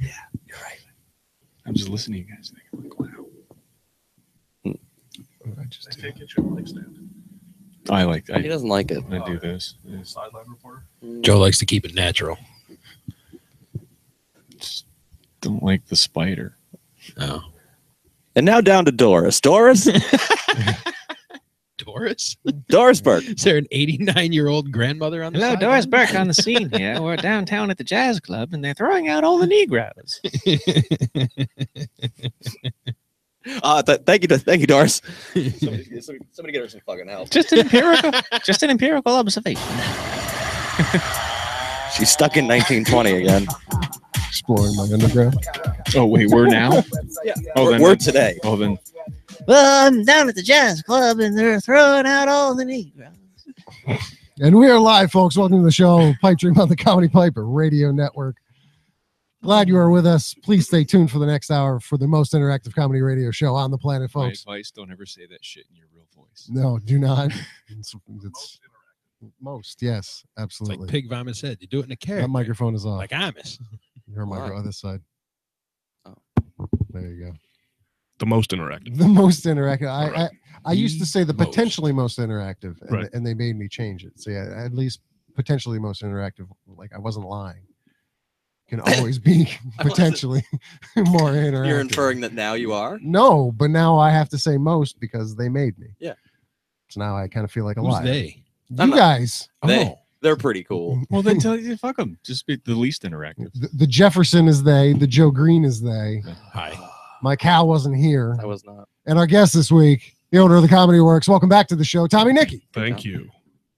Yeah, you're right. I'm just listening to you guys. I'm like, wow. I can't get you a mic stand. I like that. He doesn't like it. I do this. Sideline reporter. Joe likes to keep it natural. Just don't like the spider. Oh. And now down to Doris. Doris? Doris? Doris Burke. Is there an 89-year-old grandmother on the Hello, sideline? Doris Burke on the scene here. We're downtown at the jazz club, and they're throwing out all the Negroes. Thank you, Doris. Somebody get her some fucking help. Just an empirical observation. She's stuck in 1920 again. Exploring my underground. Oh, wait, we're now? Yeah. Oh, we're today. Oh, then. Well, I'm down at the jazz club, and they're throwing out all the Negroes. And we are live, folks. Welcome to the show, Pipedream on the Comedypipe Radio Network. Glad you are with us. Please stay tuned for the next hour for the most interactive comedy radio show on the planet, folks. My advice, don't ever say that shit in your real voice. No, do not. It's most, yes, It's absolutely. like Pig Vomit said. You do it in a carrot. That microphone is off. Like Amos. Your micro on this side. Oh. There you go. The most interactive. The most interactive. I used to say the Most. potentially most interactive, and, Right. and they made me change it. So yeah, at least potentially most interactive. Like I wasn't lying. Can always be potentially more interactive. You're inferring that now you are? No, but now I have to say most because they made me. Yeah. So now I kind of feel like a Who's liar. they? I'm You not- guys. They're pretty cool. Well, then tell you, fuck them. Just be the least interactive. The Jefferson is they. The Joe Green is they. Hi. My cow wasn't here. I was not. And our guest this week, the owner of the Comedy Works. Welcome back to the show, Tommy Nicchi. Thank you.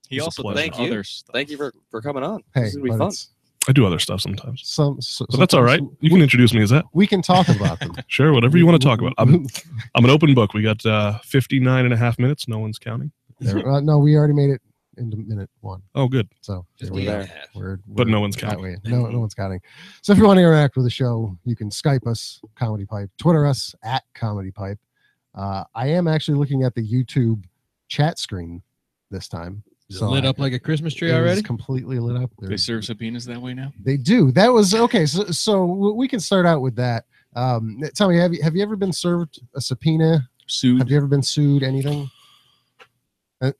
He It's a also pleasure. does Thank you. other stuff. Thank you for coming on. Hey, This is gonna be but fun. it's I do other stuff sometimes. But that's all right. You can we, introduce me as that. we can talk about them. Sure, whatever you want to talk about. I'm an open book. We got 59 and a half minutes. No one's counting. No, we already made it into minute one. Oh, good. So Just here we eight are. and a half. But no one's that counting. way. No one's counting. So if you want to interact with the show, you can Skype us, Comedypipe, Twitter us at Comedypipe. I am actually looking at the YouTube chat screen this time. Is it lit up like a Christmas tree it is already? completely lit up. They serve subpoenas that way now? They do. That was okay. So we can start out with that. Tell me, have you ever been served a subpoena? Sued? Have you ever been sued? Anything?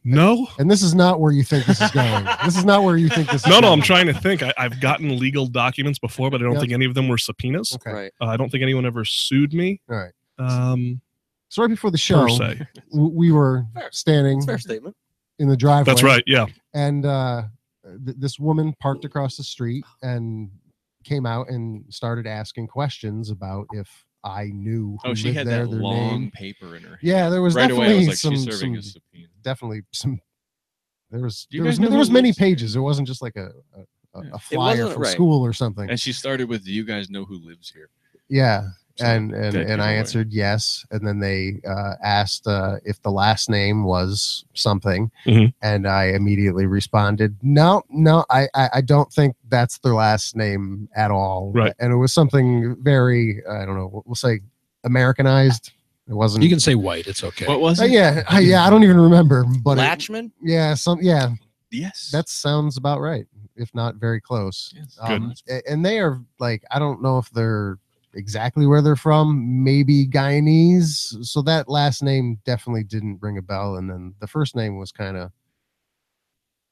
No? And this is not where you think this is going. This is not where you think this is No, going. I'm trying to think. I've gotten legal documents before, but I don't Yep. think any of them were subpoenas. Okay. Right. I don't think anyone ever sued me. All right. Um, So right before the show, per se. we were Fair. standing Fair statement. in the driveway. That's right. Yeah. And this woman parked across the street and came out and started asking questions about if I knew who Oh, she lived had there, that their long name. paper in her hand. Yeah, there was Right away, I definitely was like, some, she's serving a some subpoena. definitely some. There was Do you there guys was, know there who was many lives here? pages. It wasn't just like a Yeah. flyer wasn't- from right. school or something. And she started with, "Do you guys know who lives here?" Yeah, So and that I giveaway. answered yes, and then they asked if the last name was something, Mhm. and I immediately responded, no, I don't think that's their last name at all. Right. And it was something very, I don't know, we'll say Americanized. It wasn't. You can say white. It's okay. What was it? yeah, I don't even remember, but Latchman? yeah, Yes. that sounds about right, if not very close. Yes. And they are like, I don't know if they're exactly where they're from, maybe Guyanese. So that last name definitely didn't ring a bell. And then the first name was kind of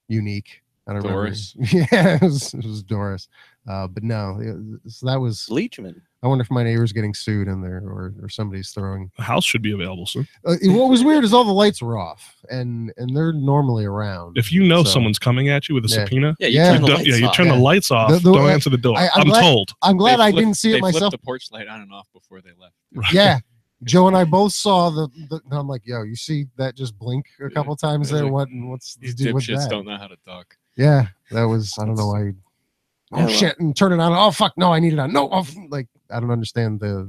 unique. I don't Doris. remember. Yeah, it was Doris. But no, so that was, Leachman. I wonder if my neighbor's getting sued in there or somebody's throwing. The house should be available soon. What was weird is all the lights were off and they're normally around. If you know So- someone's coming at you with a Yeah. subpoena, Yeah, Yeah. turn the you lights you off. turn Yeah. the lights off. The- Don't answer the door. I'm I'm glad- told. I'm glad They I flipped- didn't see it they flipped myself. the porch light on and off before they left. Yeah. Joe and I both saw the and I'm like, yo, you see that just blink a couple times there? Like, What's These the deal with dipshits that? don't know how to talk. Yeah, that was, I don't know why. Oh Yeah, well- shit, and turn it on. Oh fuck, no, I need it on. No, like I don't understand the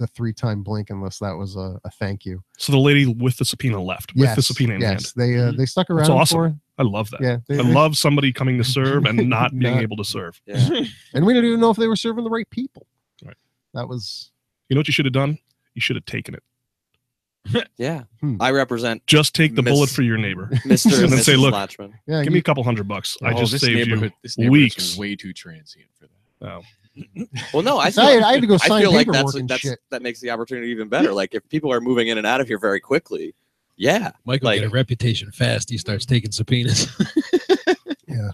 3-time blink unless that was a thank you. So the lady with the subpoena left with the subpoena in hand. yes, they stuck around That's awesome. for. I love that. Yeah, I love somebody coming to serve and not being Not- able to serve. Yeah. and we didn't even know if they were serving the right people. Right. That was You know what you should have done? You should have taken it. Yeah. Hmm. I represent Just take the Miss- bullet for your neighbor. Mr. And then Mrs. say, look, Latchman. yeah. Give me a couple $100. I Oh, just this saved you neighborhood's weeks. way too transient for that. Oh, Well, no, I So I had to go I sign feel like paperwork and shit. that makes the opportunity even better. Like if people are moving in and out of here very quickly, yeah, Michael like get a reputation fast. He starts taking subpoenas. Yeah,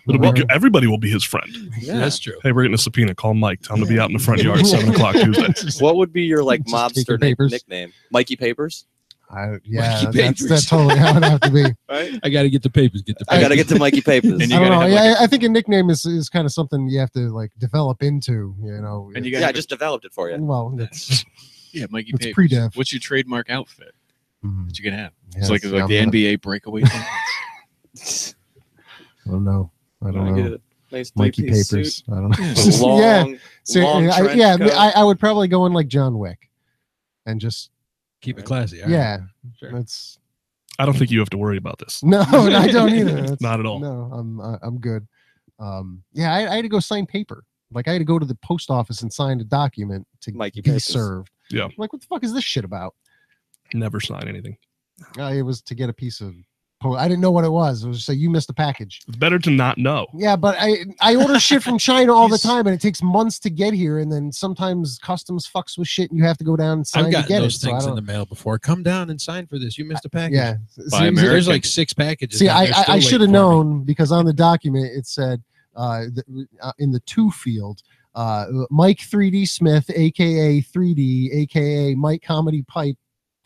Everybody will be his friend. yeah. That's true. Hey, we're getting a subpoena. Call Mike. Tell him to be out in the front yard at 7 o'clock Tuesday. What would be your like Just mobster taking papers. nickname? Mikey Papers, yeah, Mikey that's Papers. totally how it have to be. right? I got to get the papers. Get the I papers. gotta get to Mikey Papers. And you I don't gotta know. have, Yeah, like, I think a nickname is kind of something you have to like develop into. You know. And you Yeah, gotta I just developed it for you. Well, it's yeah, Mikey it's Papers. pre-dev. What's your trademark outfit Mhm. that you can have? Yeah, It's like see, the I'm NBA breakaway thing. I don't know. I don't Get know. a nice Mikey three-piece Papers. suit, I don't know. a long, yeah. So, long trench yeah. coat. I would probably go in like John Wick, and just Keep it classy. all right. yeah. Sure. That's I don't think you have to worry about this. no, I don't either. That's- Not at all. No, I'm good. Yeah, I had to go sign paper. Like I had to go to the post office and sign a document to Mikey be Papers. served. Yeah. I'm like, what the fuck is this shit about? Never sign anything. It was to get a piece of. I didn't know what it was. It was to say you missed a package. It's better to not know. Yeah, but I order shit from China all the time, and it takes months to get here. And then sometimes customs fucks with shit, and you have to go down and sign I've to gotten get those it. So I things in don't. the mail before. Come down and sign for this. You missed a package. Yeah. Buy See, American. There's like 6 packages. See, and they're still I waiting should have for me. known because on the document it said in the to field, Mike 3D Smith, aka 3D, aka Mike Comedypipe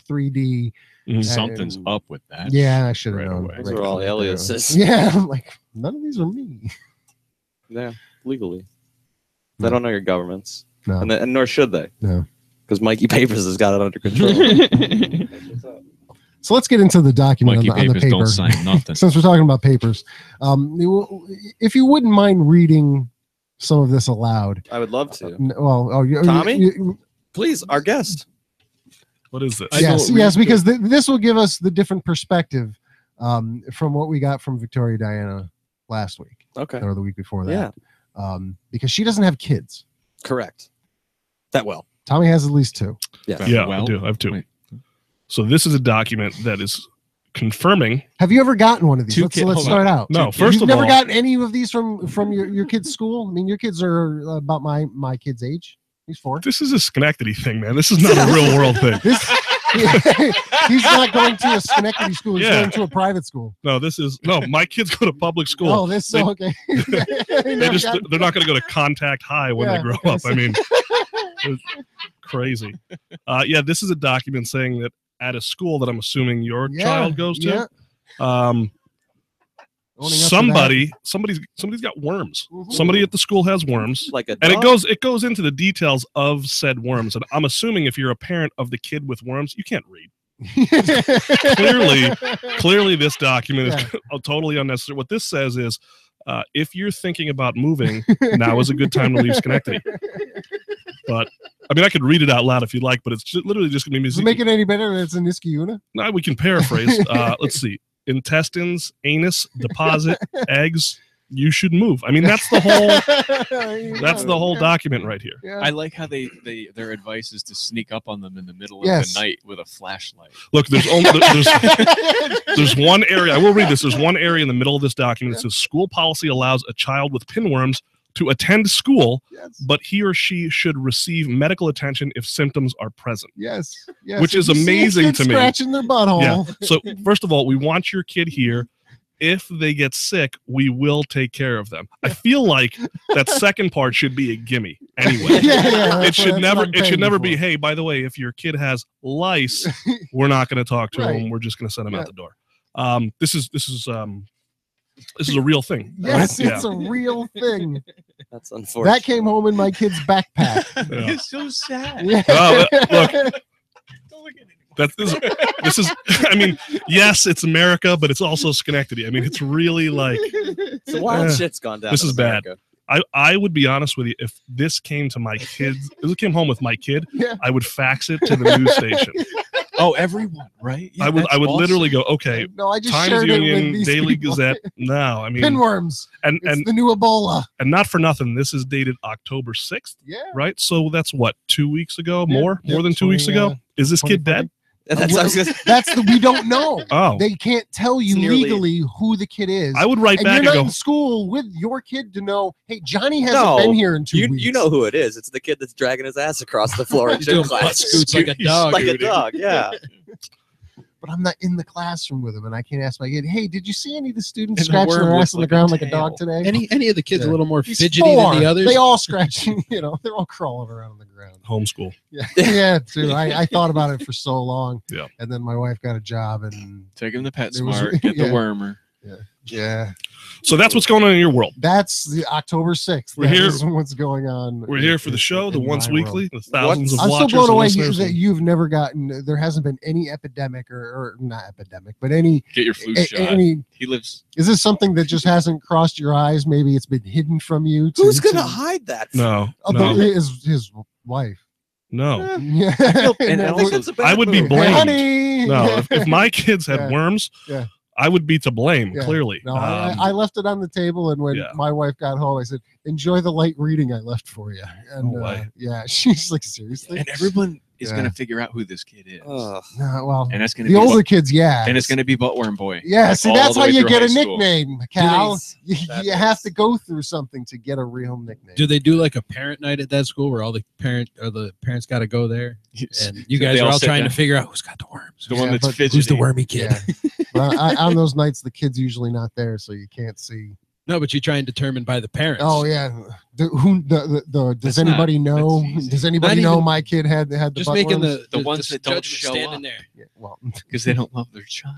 3D. Mhm. Something's up with that. Yeah, I should have Right known. away. Those are all aliases. Yeah, I'm like, none of these are me. Yeah, legally. No. They don't know your governments, No. and nor should they. No. Because Mikey Papers has got it under control. So let's get into the document Mikey on the Papers paper. don't sign nothing. Since we're talking about papers, if you wouldn't mind reading some of this aloud. I would love to. Tommy? Please, our guest. What is this? Yes, because this will give us the different perspective from what we got from Victoria Diana last week Okay. or the week before Yeah. that. Because she doesn't have kids. Correct. That well. Tommy has at least 2. Yes. Yeah, Well, I do. I have 2. wait. So this is a document that is confirming. Have you ever gotten one of these? Two Let's kids- let's hold start out. No, You've first of never all, gotten any of these from your kid's school? I mean, your kids are about my kid's age. He's 4. this is a Schenectady thing, man. This is not a real world thing. This, he's not going to a Schenectady school. He's Yeah. going to a private school. No, my kids go to public school. Oh, this They- okay. they're not going to go to Contact High when Yeah, they grow okay, up. so- I mean, it's crazy. Yeah, this is a document saying that at a school that I'm assuming your child goes to, Owning up to somebody's got worms. Mhm. Somebody at the school has worms. Like a And dog? it goes into the details of said worms. And I'm assuming if you're a parent of the kid with worms, you can't read. Clearly this document is totally unnecessary. What this says is if you're thinking about moving, now is a good time to leave Schenectady. But I mean, I could read it out loud if you'd like, but it's literally just going to be Does it make it any better that it's a Niskiuna? Now we can paraphrase. Let's see: intestines, anus, deposit, eggs. You should move. I mean, that's the whole document right here. I like how their advice is to sneak up on them in the middle of Yes. the night with a flashlight. Look, there's one area. I will read this. There's one area in the middle of this document that says school policy allows a child with pinworms to attend school, Yes. but he or she should receive medical attention if symptoms are present. Yes. Yes. Which If is you see a amazing kid to me. Scratching their butthole. Yeah. So first of all, we want your kid here. If they get sick, we will take care of them. I feel like that second part should be a gimme anyway. It It should never be, hey, by the way, if your kid has lice, we're not going to talk to Right. him. We're just going to send him Yeah. out the door. This is a real thing. Yes, right? it's a real thing. That's unfortunate. That came home in my kid's backpack. Yeah. It's so sad. Yeah. Oh, look, Don't look at it. this is I mean, yes, it's America, but it's also Schenectady. I mean, it's really like So wild Eh, shit's gone down. this in is bad. America. I would be honest with you, if this came to my kids, if it came home with my kid, Yeah. I would fax it to the news station. Oh, everyone, right? Yeah, I would that's awesome. literally go, okay, No, I just Times shared it with Union, these Daily people. Gazette. No, I mean, Pinworms. and It's the new Ebola. not for nothing. This is dated October 6th, Yeah. right? So that's what, 2 weeks ago, Yeah, more yeah, than 2 weeks 20, ago. Is this kid dead? We don't know. Oh, They can't tell you It's nearly- legally who the kid is. I would write and back you're and not go, in school with your kid to know, hey, Johnny hasn't No, been here in 2 weeks. You know who it is. It's the kid that's dragging his ass across the floor in He's gym doing butt class. scoots like a dog. Like a dog, yeah. But I'm not in the classroom with him, and I can't ask my kid, hey, did you see any of the students And the scratching worm their looks ass on the like a ground like a tail. dog today? Any of the kids Yeah. a little more He's fidgety 4. than the others? They all scratching, they're all crawling around on the ground. homeschool. Yeah, yeah, too. I thought about it for so long. Yeah. And then my wife got a job, and Take him to It was- PetSmart. Get yeah. the wormer. yeah, So that's what's going on in your world. that's the October 6th. We're That here- is what's going on. We're here for the show, the in once my weekly, world. the thousands of I'm still watchers blown and away listeners. that you've never gotten. There hasn't been any epidemic or not epidemic, but any. Get your flu shot. Any He lives. is this something that just hasn't crossed your eyes? Maybe it's been hidden from you. Who's gonna hide that? No, Oh, no, his wife. no. Yeah. And then also- It's a bad I would be move. blamed. honey. No, if my kids had Yeah. worms, Yeah. I would be to blame, Yeah. clearly. No, I left it on the table, and when Yeah. my wife got home, I said, "Enjoy the light reading I left for you." And No way. yeah, she's like, "Seriously?" And everyone is Yeah. going to figure out who this kid is. Ugh. No, well, And it's going to the be older kids, yeah, and it's going to be Buttworm Boy. yeah. Like, See, all that's the how way you through get a high school. nickname, Cal. Nice. You have to go through something to get a real nickname. Do they do like a parent night at that school where all the parents got to go there, and you So guys they are all sit trying down. to figure out who's got the worms, The one Yeah, that's but fidgety. who's the wormy kid. Yeah. But on those nights, the kid's usually not there, so you can't see. No, but you try and determine by the parents. Oh yeah, does That's anybody not- know? that's easy. Does anybody Not know even- my kid had the just making buttworms? The ones that don't judge show standing up. there. Yeah, well, Because they don't love their child.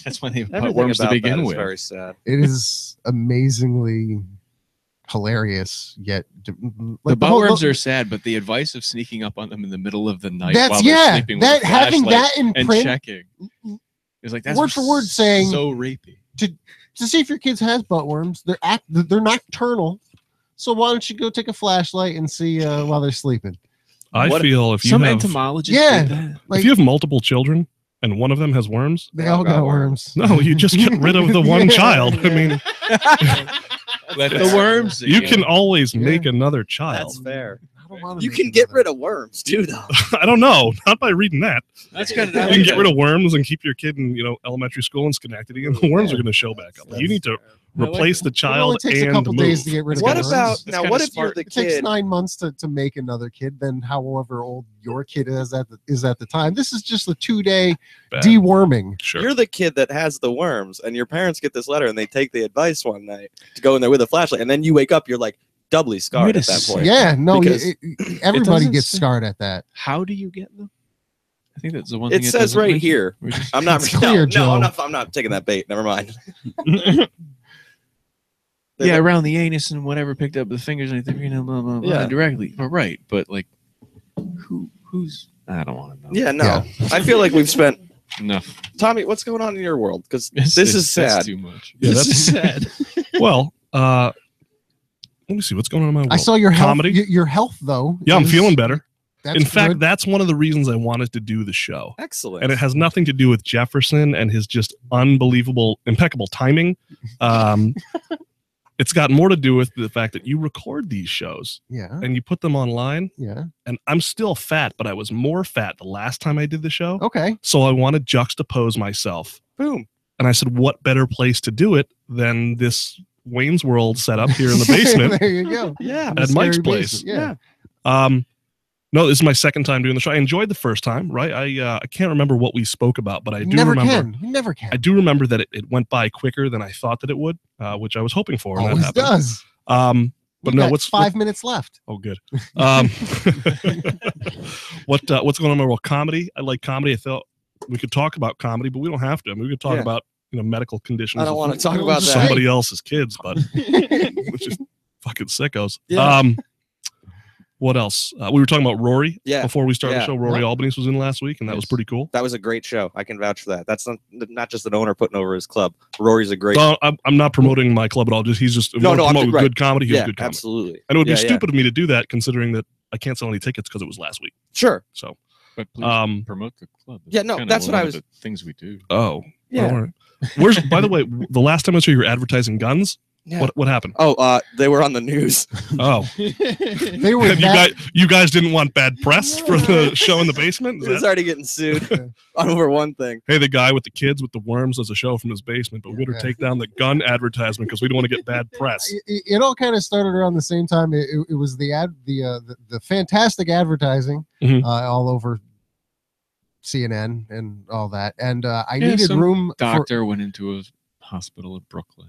That's why they have Everything Buttworms to about begin that is with. very sad. it is amazingly hilarious. Yet The whole- Buttworms are sad, but the advice of sneaking up on them in the middle of the night That's while they're yeah. sleeping That with a having flashlight that in and print checking is like that's word for word saying so rapey. to see if your kids has buttworms. They're nocturnal. So why don't you go take a flashlight and see while they're sleeping? I What- feel if you Some have entomologists Yeah. did that. Like if you have multiple children and one of them has worms, they all got worms. no, you just get rid of the one Yeah, child. I yeah. mean, Let the worms. you again. can always Yeah. make another child. That's fair. I don't wanna You make can get another- rid of worms too, though. I don't know, not by reading that. That's kind of. You can get rid of worms and keep your kid in, elementary school in Schenectady, and the worms are going to show back up. You need to replace the It only child takes a and couple days move. to get rid of What worms. about That's now? kinda What if smart. you're the It takes kid? 9 months to make another kid. Then however old your kid is at the time. This is just a 2-day Bad. deworming. Sure. You're the kid that has the worms, and your parents get this letter, and they take the advice one night to go in there with a flashlight, and then you wake up, you're like doubly scarred Wait a at that point. Yeah, no, Because everybody doesn't gets say- scarred at that. How do you get them? I think that's the one. It thing says doesn't right mention. here. We're just- I'm not. It's clear, Joe. I'm not taking that bait. Never mind. Yeah, around the anus and whatever picked up the fingers and everything, blah, blah, blah, Yeah. directly. But right, but like, who's? I don't want to know. Yeah, no. I feel like we've spent. Enough. Tommy, what's going on in your world? Because This this is sad. That's too much. Yeah, This that's is sad. Well, let me see what's going on in my world. I saw your health. Comedy. Your health, though. Yeah, I'm is- feeling better. That's In fact, good. that's one of the reasons I wanted to do the show. Excellent. And it has nothing to do with Jefferson and his just unbelievable, impeccable timing. It's got more to do with the fact that you record these shows yeah, and you put them online. yeah. And I'm still fat, but I was more fat the last time I did the show. Okay. So I want to juxtapose myself. Boom. And I said, what better place to do it than this Wayne's World setup here in the basement There you go. Yeah. at Mike's Scary place? basement, Yeah. No, this is my second time doing the show. I enjoyed the first time, right? I can't remember what we spoke about, but I You do never remember. can. You never can. I do remember that it went by quicker than I thought that it would, which I was hoping for. And that Always happened. does. But You no, got what's 5 minutes left? Oh, good. What's going on in my world? Comedy. I like comedy. I thought we could talk about comedy, but we don't have to. I mean, we could talk Yeah. about medical conditions. I don't of want to talk Well, about just that. somebody else's kids, but which is fucking sickos. Yeah. What else? We were talking about Rory Yeah. before we started the Yeah. show. Rory Yeah. Albanese was in last week, and that was Yes. pretty cool. That was a great show. I can vouch for that. That's not just an owner putting over his club. Rory's a great. So I'm not promoting my club at all. He's just No, I'm promoting right. good comedy. He's Yeah, good comedy. absolutely. And it would be Yeah, stupid of me to do that, considering that I can't sell any tickets because it was last week. Sure. So, But please promote the club. Yeah, no, kinda that's what one I of was- the things we do. oh, Yeah. all right. Where's? By the way, the last time I saw you were advertising guns. Yeah. What happened? Oh, they were on the news. Oh, They were you guys didn't want bad press for the show in the basement? Is He was that- already getting sued over one thing. Hey, the guy with the kids with the worms does a show from his basement, but we better take down the gun advertisement because we don't want to get bad press. It all kind of started around the same time. It was the fantastic advertising all over CNN and all that. And I needed some room. Doctor went into a hospital in Brooklyn.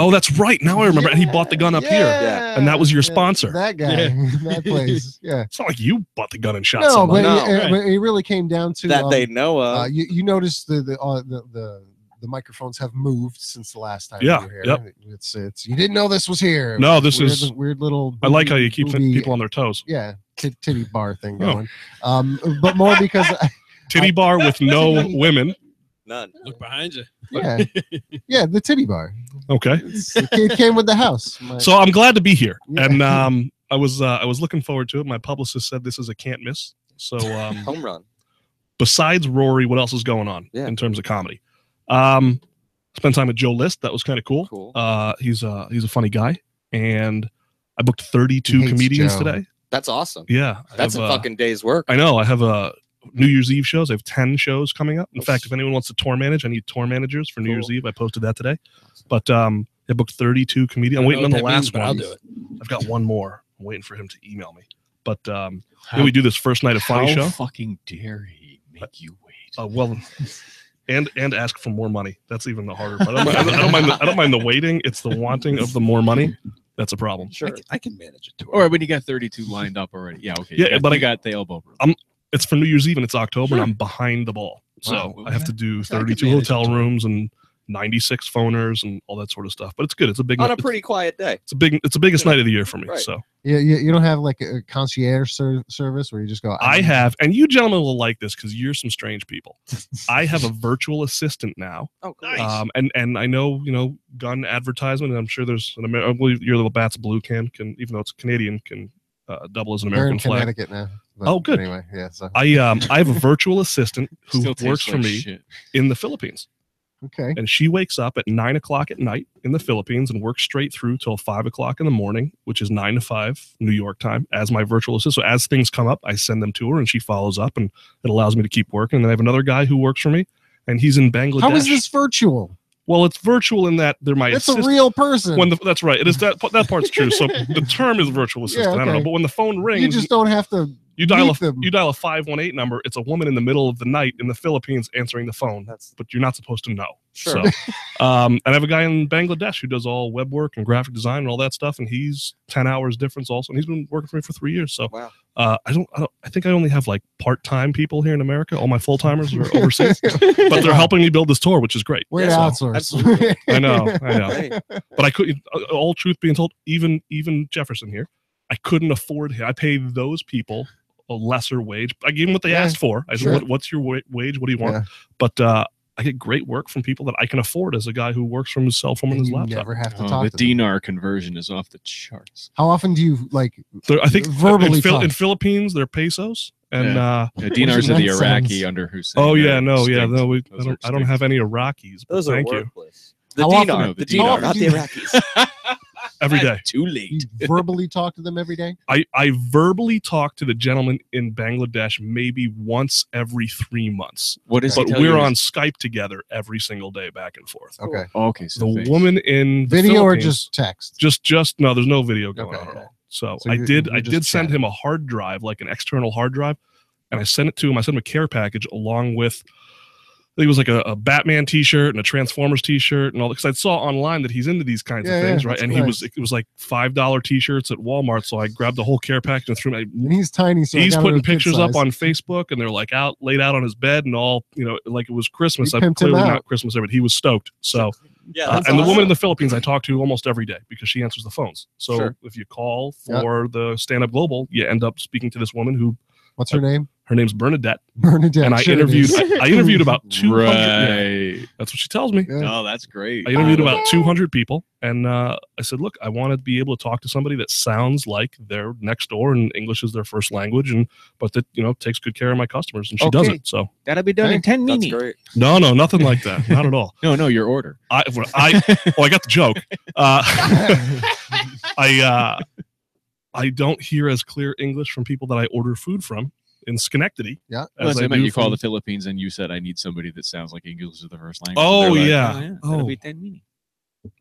Oh, that's right. Now I remember. And he bought the gun up here. Yeah. And that was your sponsor. That guy, that place. Yeah. It's not like you bought the gun and shot No, someone. but it really came down to That they know of. you notice the microphones have moved since the last time Yeah, you were here. yep. It's you didn't know this was here. No, this Weird, is- weird little. I like how you keep booby- people on their toes. Yeah, titty bar thing Oh. going. But more because Titty bar with no women. None. Look behind you. yeah, the titty bar. Okay. It came with the house. So I'm glad to be here. Yeah. And I was looking forward to it. My publicist said this is a can't miss. So Home run. besides Rory, what else is going on in terms of comedy? Spent time with Joe List. That was kind of cool. He's a funny guy. And I booked 32 hates comedians Joe. today. That's awesome. Yeah. That's a fucking day's work. I know. I have New Year's Eve shows. I have 10 shows coming up. In fact, if anyone wants to tour manage, I need tour managers for New Year's Eve. I posted that today. But I booked 32 comedians. I'm waiting on the last one. I'll do it. I've got one more. I'm waiting for him to email me. But we do this first night of funny show. How fucking dare he make you wait? Well, and ask for more money. That's even the harder part. I don't mind the waiting. It's the wanting of the more money. That's a problem. Sure. I can manage it. Or when you got 32 lined up already. Yeah, okay. Yeah, but I got the elbow room. It's for New Year's Eve and it's October and I'm behind the ball. So Wow. I have to do So I could 32 manage hotel it too. rooms and 96 phoners and all that sort of stuff. But it's good. It's a big On a pretty quiet day. it's the biggest night of the year for me. Right. So you don't have like a concierge service where you just go. I have, and you gentlemen will like this because you're some strange people. I have a virtual assistant now. Oh, cool. Nice. And I know, gun advertisement, and I'm sure there's I believe your little Bats Blue can, even though it's Canadian, can double as an They're in American flag. Connecticut now. But Oh, good. Anyway, yeah. So I have a virtual assistant who Still tastes works for like me shit. in the Philippines. okay. And she wakes up at 9 o'clock at night in the Philippines and works straight through till 5 o'clock in the morning, which is 9 to 5 New York time, as my virtual assistant. So as things come up, I send them to her and she follows up and it allows me to keep working. And then I have another guy who works for me and he's in Bangladesh. How is this virtual? Well, it's virtual in that they're my It's a assistant. real person. That's right. It is that part's true. So the term is virtual assistant. I don't know. okay. But when the phone rings, you just don't have to. you dial meet them. a 518 number. It's a woman in the middle of the night in the Philippines answering the phone. But you're not supposed to know. Sure. So, and I have a guy in Bangladesh who does all web work and graphic design and all that stuff, and he's 10 hours difference also, and he's been working for me for 3 years. So, Wow. I think I only have like part-time people here in America. All my full-timers are overseas, but they're helping me build this tour, which is great. Way to Yeah, outsource. absolutely. I know. Hey, But I couldn't. All truth being told, even Jefferson here, I couldn't afford him. I paid those people a lesser wage. I gave them what they Yeah, asked for. I said, sure. "What's your wage? What do you want?" Yeah. But I get great work from people that I can afford as a guy who works from his cell phone and his you laptop. never have to Oh, talk the to them. dinar conversion is off the charts. How often do you like? I think verbally talk. in Philippines they're pesos, and Yeah, dinars are the Nonsense. Iraqi under Hussein. oh yeah, They're no, extinct. I Those are don't extinct. have any Iraqis. But those are thank you. worthless. The How often- dinar. No, The the dinar, dinar. not the Iraqis. Every day. Too late. You verbally talk to them every day. I verbally talk to the gentleman in Bangladesh maybe once every 3 months. What is he But tell we're you? on Skype together every single day back and forth. Okay. Oh, okay, so The face. woman in the Video or Philippines- just text? just no, there's no video going Okay. on at all. So, So I you're did just send chatting. him a hard drive, like an external hard drive, and I sent it to him. I sent him a care package along with I think it was like a Batman T-shirt and a Transformers T-shirt and all. Because I saw online that he's into these kinds Yeah, of things, yeah, right? that's And nice. it was like $5 T-shirts at Walmart. So I grabbed the whole care package and threw it. And he's tiny, so I He's got putting him a kid pictures up size. on Facebook, and they're like laid out on his bed and all, like it was Christmas. You I'm pimped him clearly out. not Christmas, but he was stoked. So, Yeah, and that's the woman awesome. in the Philippines I talk to almost every day because she answers the phones. So Sure. if you call for the Stand Up Global, you end up speaking to this woman who What's her name? Her name's Bernadette, Bernadette. and I sure it interviewed. is. I interviewed about 200. Right. Yeah, that's what she tells me. Yeah. Oh, that's great. I interviewed about 200 people, and I said, "Look, I want to be able to talk to somebody that sounds like they're next door, and English is their first language, but that takes good care of my customers." And she does Okay. it. So That'll be done in 10 That's minutes. great. no, nothing like that, not at all. No, your order. I got the joke. I don't hear as clear English from people that I order food from in Schenectady. Yeah. Well, as I I meant do you call from- the Philippines and you said I need somebody that sounds like English is the first language. Oh, And they're like, yeah. That'll Oh, be 10 minutes.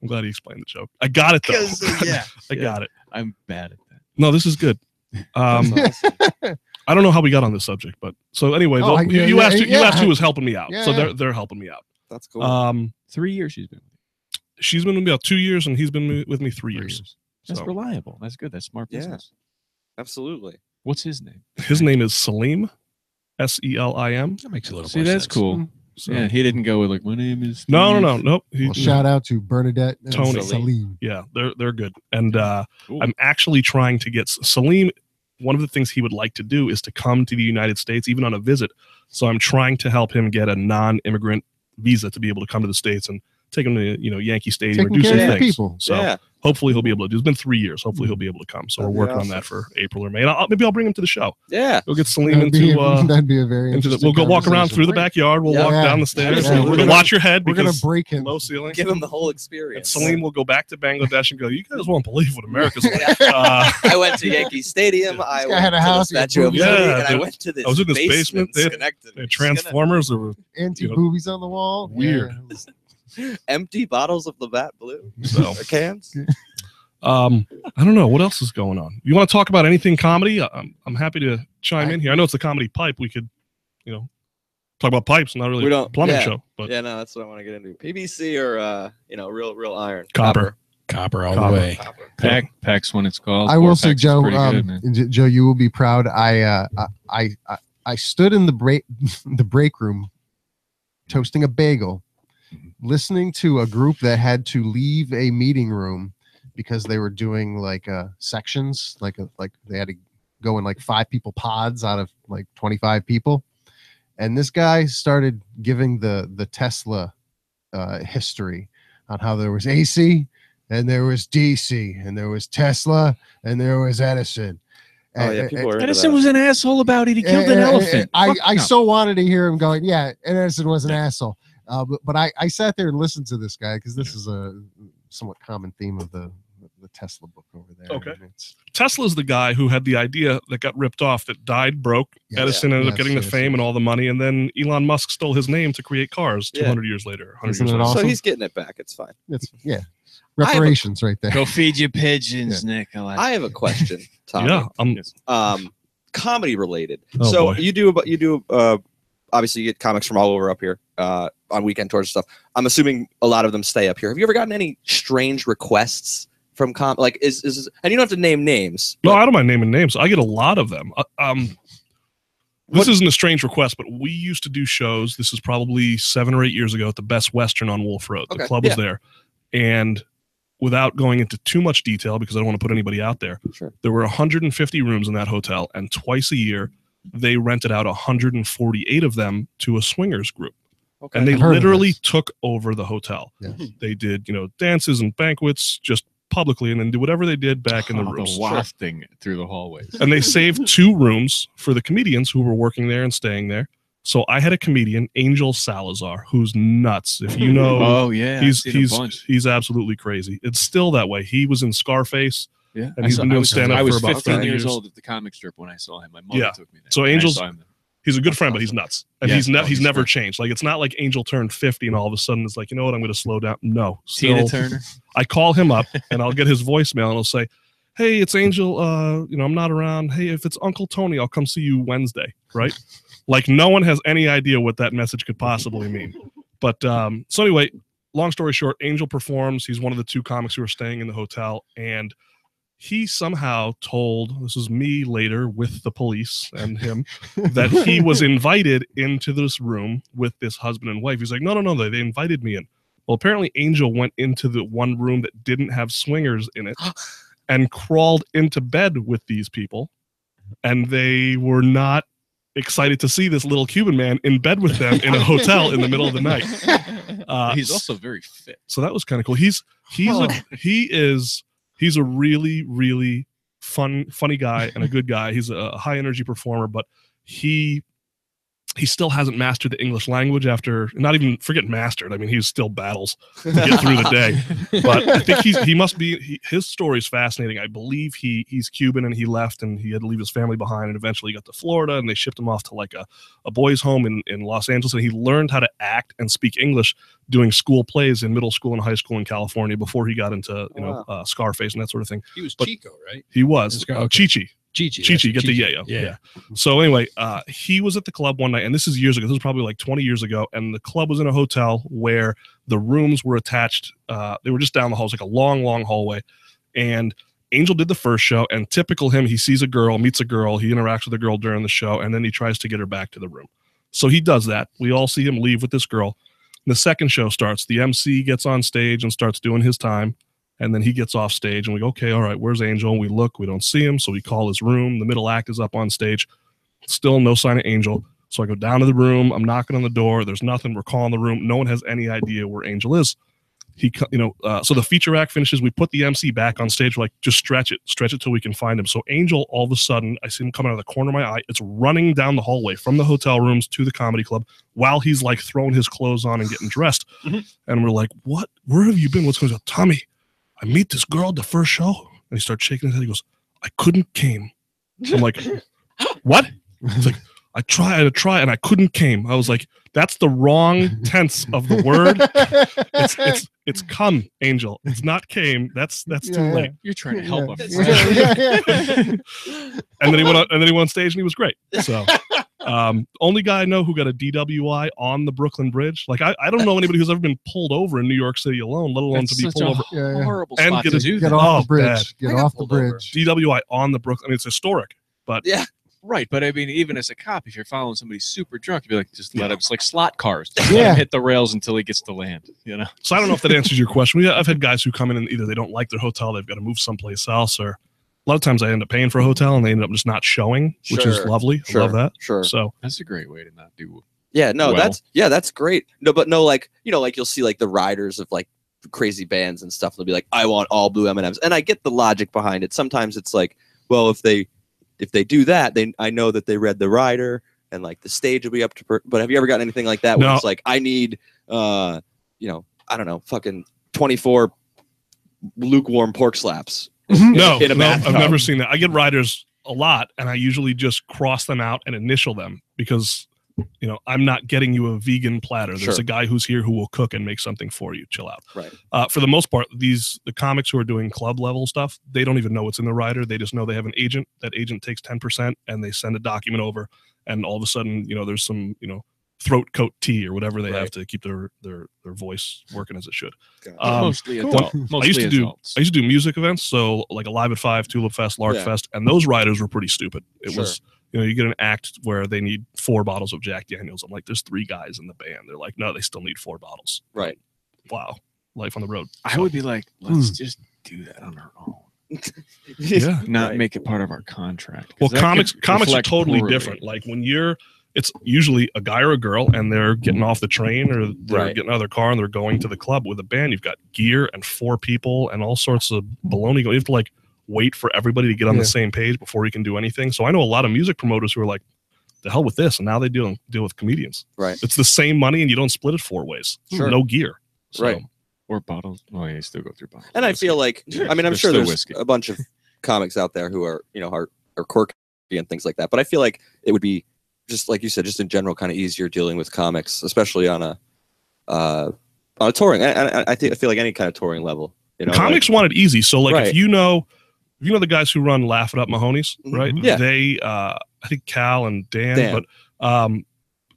I'm glad he explained the joke. I got it though. I got it. I'm bad at that. No, this is good. That's awesome. I don't know how we got on this subject, but so anyway, Oh, you asked yeah. who was helping me out. Yeah, So yeah. they're helping me out. That's cool. 3 years she's been with you. She's been with me about 2 years, and he's been with me 3 years. That's So reliable. That's good. That's smart Yeah. business. Absolutely. What's his name? his name is Salim, Selim. That makes a little See, more that's sense. cool. So, Yeah, he didn't go with like my name is. no, Steve." nope. He- Well, shout out to Bernadette and Tony. Salim. yeah, they're good, and Cool. I'm actually trying to get Salim. One of the things he would like to do is to come to the United States, even on a visit. So I'm trying to help him get a non-immigrant visa to be able to come to the States and take him to Yankee Stadium or Taking do care some of the things. people. So Yeah. hopefully he'll be able to do. It's been 3 years. Hopefully he'll be able to come. So That'd we're be working on that awesome. for April or May. And maybe I'll bring him to the show. Yeah. We'll get Salim That'd be, into that'd be a very into the. interesting We'll go walk around conversation. through the backyard. We'll Yeah. walk Yeah. down the stairs. Yeah, and we're we're gonna- gonna watch your head We're gonna because break him. low ceiling. Give him the whole And experience. Salim will go back to Bangladesh and go, "You guys won't believe what America's like." I went to Yankee Stadium. I guy went had a to house, the he had Statue of boobies. Liberty, Yeah, and I dude. went to this I was in this basement. They had- Schenectady. They had Transformers. There were Anti-boobies on the wall. Weird. Yeah. Empty bottles of Labatt Blue so. or cans. I don't know what else is going on. You want to talk about anything comedy? I'm happy to chime in here. I know it's a comedy pipe. We could, talk about pipes. Not really We a don't- plumbing yeah. show, but Yeah, no, that's what I want to get into. PVC or real iron. Copper. Copper all Copper. the way. Copper. PAX when it's called. I will say, Four-Pax is Joe. pretty good, man. Joe, you will be proud. I stood in the break room, toasting a bagel, listening to a group that had to leave a meeting room because they were doing like sections, like they had to go in like 5 people pods out of like 25 people, and this guy started giving the Tesla history on how there was AC and there was DC and there was Tesla and there was Edison. Oh yeah, people are into Edison that. was an asshole about it. He killed an elephant. I Fuck no. so wanted to hear him going, yeah, and Edison was an asshole. But I sat there and listened to this guy because this is a somewhat common theme of the Tesla book over there. Okay. And it's- Tesla's the guy who had the idea that got ripped off, that died broke. Yes. Edison ended up Yes, getting the yes, fame yes. and all the money, and then Elon Musk stole his name to create cars Yeah. 200 years later. 100 Isn't years it later. awesome? So he's getting it back. It's fine. It's reparations right there. Go feed your pigeons, Nicholas. I have a question, Tommy. Yeah, Comedy related. Oh, So boy. you do obviously you get comics from all over up here on weekend tours and stuff. I'm assuming a lot of them stay up here. Have you ever gotten any strange requests from like is and you don't have to name names. No, but- I don't mind naming names. I get a lot of them. This isn't a strange request, but we used to do shows. This is probably 7 or 8 years ago at the Best Western on Wolf Road. The Okay, club was there. And without going into too much detail, because I don't want to put anybody out there, Sure. there were 150 rooms in that hotel, and twice a year, they rented out 148 of them to a swingers group. Okay. And they I've heard of literally this. took over the hotel. Yeah. They did, dances and banquets just publicly, and then did whatever they did back in the Oh, rooms. the wafting through the hallways. And they saved 2 rooms for the comedians who were working there and staying there. So I had a comedian, Angel Salazar, who's nuts. If you know, Oh yeah, he's absolutely crazy. It's still that way. He was in Scarface, yeah. and he's been doing stand-up I was for about 15 30 years years. old at the comic strip when I saw him. My mother Yeah. took me there. So and I Angel's- saw him there. He's a good That's friend, but awesome. he's nuts, and Yeah. he's He's never great. changed. Like, it's not like Angel turned 50 and all of a sudden it's like, you know what, I'm going to slow down. No, Tina still, Turner. I call him up and I'll get his voicemail and I'll say, "Hey, it's Angel. I'm not around. Hey, if it's Uncle Tony, I'll come see you Wednesday." Right? Like, no one has any idea what that message could possibly mean. But so anyway, long story short, Angel performs. He's one of the 2 comics who are staying in the hotel, and he somehow told, this is me later with the police and him, that he was invited into this room with this husband and wife. He's like, no, they invited me in. Well, apparently Angel went into the one room that didn't have swingers in it and crawled into bed with these people, and they were not excited to see this little Cuban man in bed with them in a hotel in the middle of the night. He's also very fit. So that was kind of cool. He's a really, really funny guy and a good guy. He's a high energy performer, but he still hasn't mastered the English language after, not even forget mastered. I mean, he still battles to get through the day. But I think he must be, his story is fascinating. I believe he's Cuban and he left and he had to leave his family behind and eventually got to Florida and they shipped him off to like a boys' home in Los Angeles. And he learned how to act and speak English doing school plays in middle school and high school in California before he got into, Scarface and that sort of thing. He was But Chico, right? He was. Okay. Chichi, get the yayo. Yeah. So anyway, he was at the club one night, and this is years ago. This was probably like 20 years ago, and the club was in a hotel where the rooms were attached. They were just down the hall. It was like a long, long hallway. And Angel did the first show, and typical him, he sees a girl, meets a girl, he interacts with the girl during the show, and then he tries to get her back to the room. So he does that. We all see him leave with this girl. The second show starts. The MC gets on stage and starts doing his time. And then he gets off stage and we go, okay, all right, where's Angel? And we look, we don't see him. So we call his room. The middle act is up on stage. Still no sign of Angel. So I go down to the room. I'm knocking on the door. There's nothing. We're calling the room. No one has any idea where Angel is. So the feature act finishes. We put the MC back on stage. We're like, just stretch it till we can find him. So Angel, all of a sudden, I see him coming out of the corner of my eye. It's running down the hallway from the hotel rooms to the comedy club while he's like throwing his clothes on and getting dressed. And we're like, what? Where have you been? What's going on? Tommy, I meet this girl at the first show. And he starts shaking his head. He goes, I couldn't came. I'm like, what? He's like, I try, and I couldn't came. I was like, that's the wrong tense of the word. It's come, Angel. It's not came. That's too late. You're trying to help him. And then he went on stage and he was great. So only guy I know who got a DWI on the Brooklyn Bridge. Like I don't know anybody who's ever been pulled over in New York City alone, let alone to be pulled over. Horrible and spot get to do that. off the bridge. Bad. Get off the bridge. DWI on the Brooklyn. I mean, it's historic, but Yeah. Right, but I mean, even as a cop, if you're following somebody super drunk, you'd be like, just let him. It's like slot cars. Just let him hit the rails until he gets to land. You know. So I don't know if that answers your question. I've had guys who come in and either they don't like their hotel, they've got to move someplace else, or a lot of times I end up paying for a hotel and they end up just not showing, which is lovely. I love that. Sure. So that's a great way to not do. Yeah, no, well. that's great. No, but no, like like you'll see like the riders of like crazy bands and stuff. They'll be like, I want all blue M&Ms, and I get the logic behind it. Sometimes it's like, well, if they do that, I know that they read the rider and like the stage will be up to. But have you ever gotten anything like that? Where it's like, I need, I don't know, fucking 24 lukewarm pork slaps. No, in a I've never seen that. I get riders a lot, and I usually just cross them out and initial them because I'm not getting you a vegan platter. There's a guy who's here who will cook and make something for you. Chill out. Right. For the most part, the comics who are doing club level stuff, they don't even know what's in the rider. They just know they have an agent. That agent takes 10% and they send a document over. And all of a sudden, there's some, throat coat tea or whatever they have to keep their voice working as it should. Mostly adult. I used to do music events. So like Alive at 5, Tulip Fest, Lark Fest, and those riders were pretty stupid. It was, you get an act where they need 4 bottles of Jack Daniels. I'm like, there's 3 guys in the band. They're like, no, they still need 4 bottles. Right. Wow. Life on the road. I would be like, let's just do that on our own. Not make it part of our contract. Well, comics are totally different. Like when it's usually a guy or a girl and they're getting off the train or they're getting out of their car and they're going to the club with a band. You've got gear and 4 people and all sorts of baloney. You have to like wait for everybody to get on the same page before you can do anything. So I know a lot of music promoters who are like, the hell with this. And now they deal with comedians. Right. It's the same money and you don't split it 4 ways. Sure. No gear. So. Right. Or bottles. Oh, yeah, you still go through bottles. And I feel like, I mean, I'm sure there's a bunch of comics out there who are, are quirky and things like that. But I feel like it would be just like you said, just in general, kind of easier dealing with comics, especially on a touring. I feel like any kind of touring level. Comics want it easy. So like if you know the guys who run Laugh It Up Mahoney's, right? Yeah. They I think Cal and Dan. But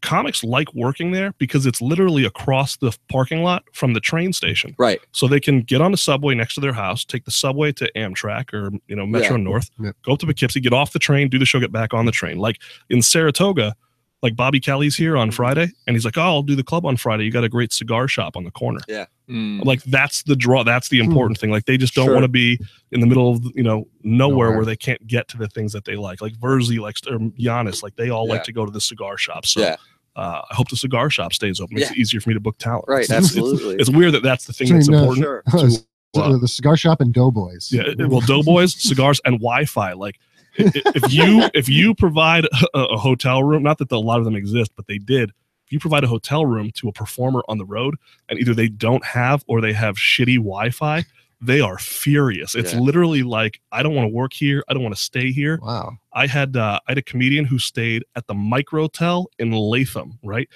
comics like working there because it's literally across the parking lot from the train station. Right. So they can get on the subway next to their house, take the subway to Amtrak or Metro North, go up to Poughkeepsie, get off the train, do the show, get back on the train. Like in Saratoga, like Bobby Kelly's here on Friday, and he's like, "Oh, I'll do the club on Friday. You got a great cigar shop on the corner." Yeah. Like that's the draw. That's the important thing. Like they just don't Sure. want to be in the middle of nowhere Nowhere. where they can't get to the things that they like. Like Verzi likes or Giannis, like they all Yeah. like to go to the cigar shop. So Yeah. I hope the cigar shop stays open. Makes it easier for me to book talent. Right. It's- Absolutely. It's weird that that's the thing Between, that's important. Sure. The cigar shop and Doughboys. Yeah, well, Doughboys, cigars, and Wi-Fi. Like, if you provide a hotel room, not that a lot of them exist, but they did. If you provide a hotel room to a performer on the road, and either they don't have or they have shitty Wi-Fi, they are furious. It's literally like, I don't want to work here. I don't want to stay here. Wow. I had a comedian who stayed at the Microtel in Latham, right?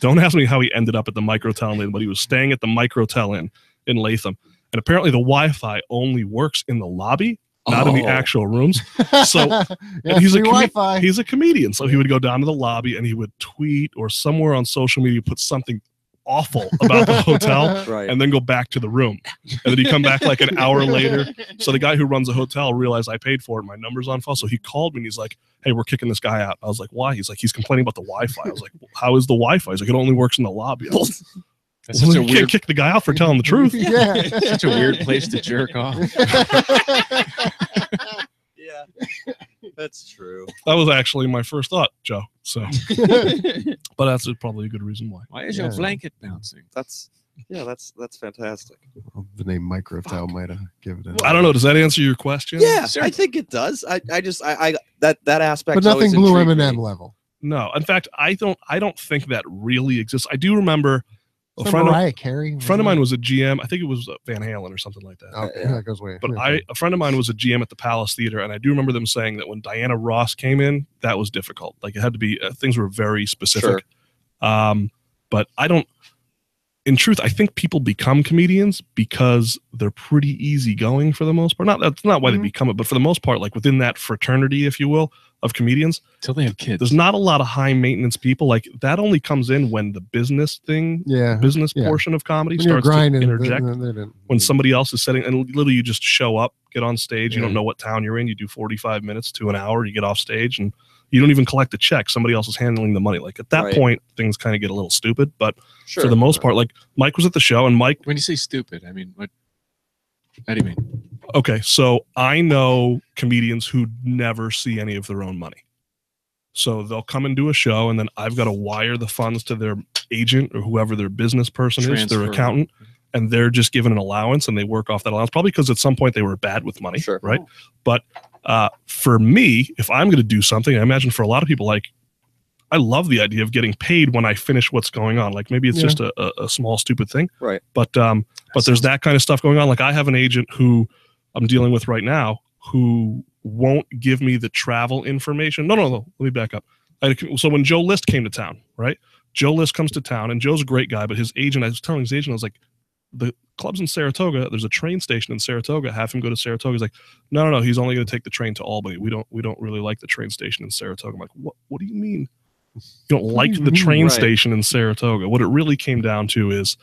Don't ask me how he ended up at the Microtel in Latham, but he was staying at the Microtel in Latham. And apparently the Wi-Fi only works in the lobby, not in the actual rooms. So and he's Wi-Fi. he's a comedian. So he would go down to the lobby and he would tweet or somewhere on social media, put something awful about the hotel Right. and then go back to the room. And then he'd come back like an hour later. So the guy who runs the hotel realized I paid for it. My number's on file. So he called me and he's like, "Hey, we're kicking this guy out." I was like, "Why?" He's like, "He's complaining about the Wi-Fi." I was like, "How is the Wi-Fi?" He's like, "It only works in the lobby." I was like, That's "Well, such a you can't weird, kick the guy out for telling the truth." Yeah. such a weird place to jerk off. Yeah. That's true. That was actually my first thought, Joe. So, but that's probably a good reason why. Why is your blanket bouncing? That's fantastic. The name Microtel might have given it. I don't know. Does that answer your question? Yeah, I think it does. I that aspect. But nothing Blue M&M level. No. In fact, I don't think that really exists. I do remember a friend Mariah Carey. of mine was a GM. I think it was Van Halen or something like that. Okay, yeah, that goes way. But a friend of mine was a GM at the Palace Theater, and I do remember them saying that when Diana Ross came in, that was difficult. Like it had to be things were very specific. But I don't. In truth, I think people become comedians because they're pretty easygoing for the most part. That's not why they become it, but for the most part, like within that fraternity, if you will, of comedians, Till they have kids. there's not a lot of high maintenance people. Like that only comes in when the business portion of comedy When you're starts to grinding, interject. they didn't- When somebody else is setting, and literally you just show up, get on stage, you don't know what town you're in, you do 45 minutes to an hour, you get off stage, and you don't even collect a check. Somebody else is handling the money. Like at that point, things kind of get a little stupid. But for the most part, like Mike was at the show, and Mike. When you say stupid, I mean, what do you mean? Okay, so I know comedians who never see any of their own money. So they'll come and do a show, and then I've got to wire the funds to their agent or whoever their business person is, their accountant, and they're just given an allowance, and they work off that allowance. Probably because at some point they were bad with money, right? But for me, if I'm going to do something, I imagine for a lot of people, like I love the idea of getting paid when I finish what's going on. Like maybe it's just a small stupid thing, right? But there's that kind of stuff going on. Like I have an agent who I'm dealing with right now who won't give me the travel information. No. Let me back up. So when Joe List came to town, right? Joe List comes to town, and Joe's a great guy, but his agent, I was telling his agent, I was like, the club's in Saratoga. There's a train station in Saratoga. Have him go to Saratoga. He's like, no. He's only going to take the train to Albany. We don't really like the train station in Saratoga. I'm like, what do you mean? You don't like the train station in Saratoga? What it really came down to is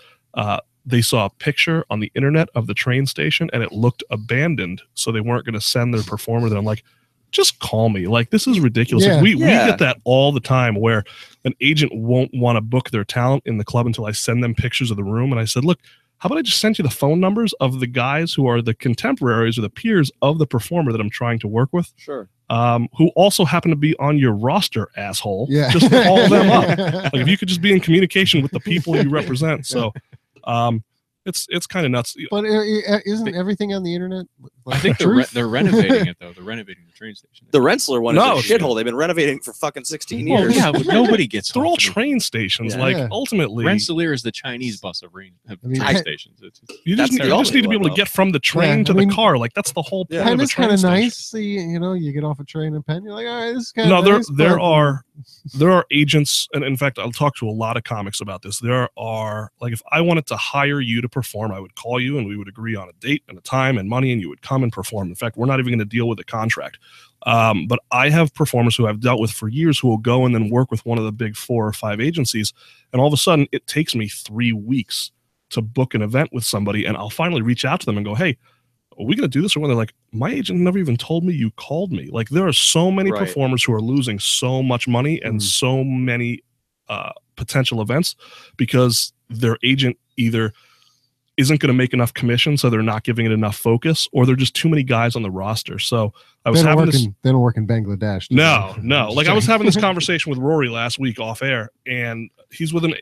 they saw a picture on the internet of the train station, and it looked abandoned. So they weren't going to send their performer there. I'm like, just call me. Like, this is ridiculous. Like, we get that all the time where an agent won't want to book their talent in the club until I send them pictures of the room. And I said, look, how about I just send you the phone numbers of the guys who are the contemporaries or the peers of the performer that I'm trying to work with? Sure. Who also happen to be on your roster, asshole. Yeah. Just call them up. Like, if you could just be in communication with the people you represent. So it's kind of nuts. But isn't everything on the internet? I think they're renovating it, though. They're renovating the train station. The Rensselaer one is a shithole. They've been renovating for fucking 16 years. Well, yeah, but nobody gets. They're all train stations. Like ultimately, Rensselaer is the Chinese bus of train stations. You just need to be able to get from the train to the car. Like that's the whole point. And it's kind of nice. See, you get off a train in Penn. You're like, all right, this is kind of nice. There are agents, and in fact, I'll talk to a lot of comics about this. There are, like, if I wanted to hire you to perform, I would call you and we would agree on a date and a time and money, and you would come and perform. In fact, we're not even going to deal with a contract. But I have performers who I've dealt with for years who will go and then work with one of the big 4 or 5 agencies, and all of a sudden it takes me 3 weeks to book an event with somebody, and I'll finally reach out to them and go, hey, are we going to do this or when? They're like, my agent never even told me you called me. Like, there are so many performers who are losing so much money and so many potential events because their agent either isn't going to make enough commission, so they're not giving it enough focus, or they're just too many guys on the roster. So I was having this. They don't work in Bangladesh. No. Like, I was having this conversation with Rory last week off air, and he's with an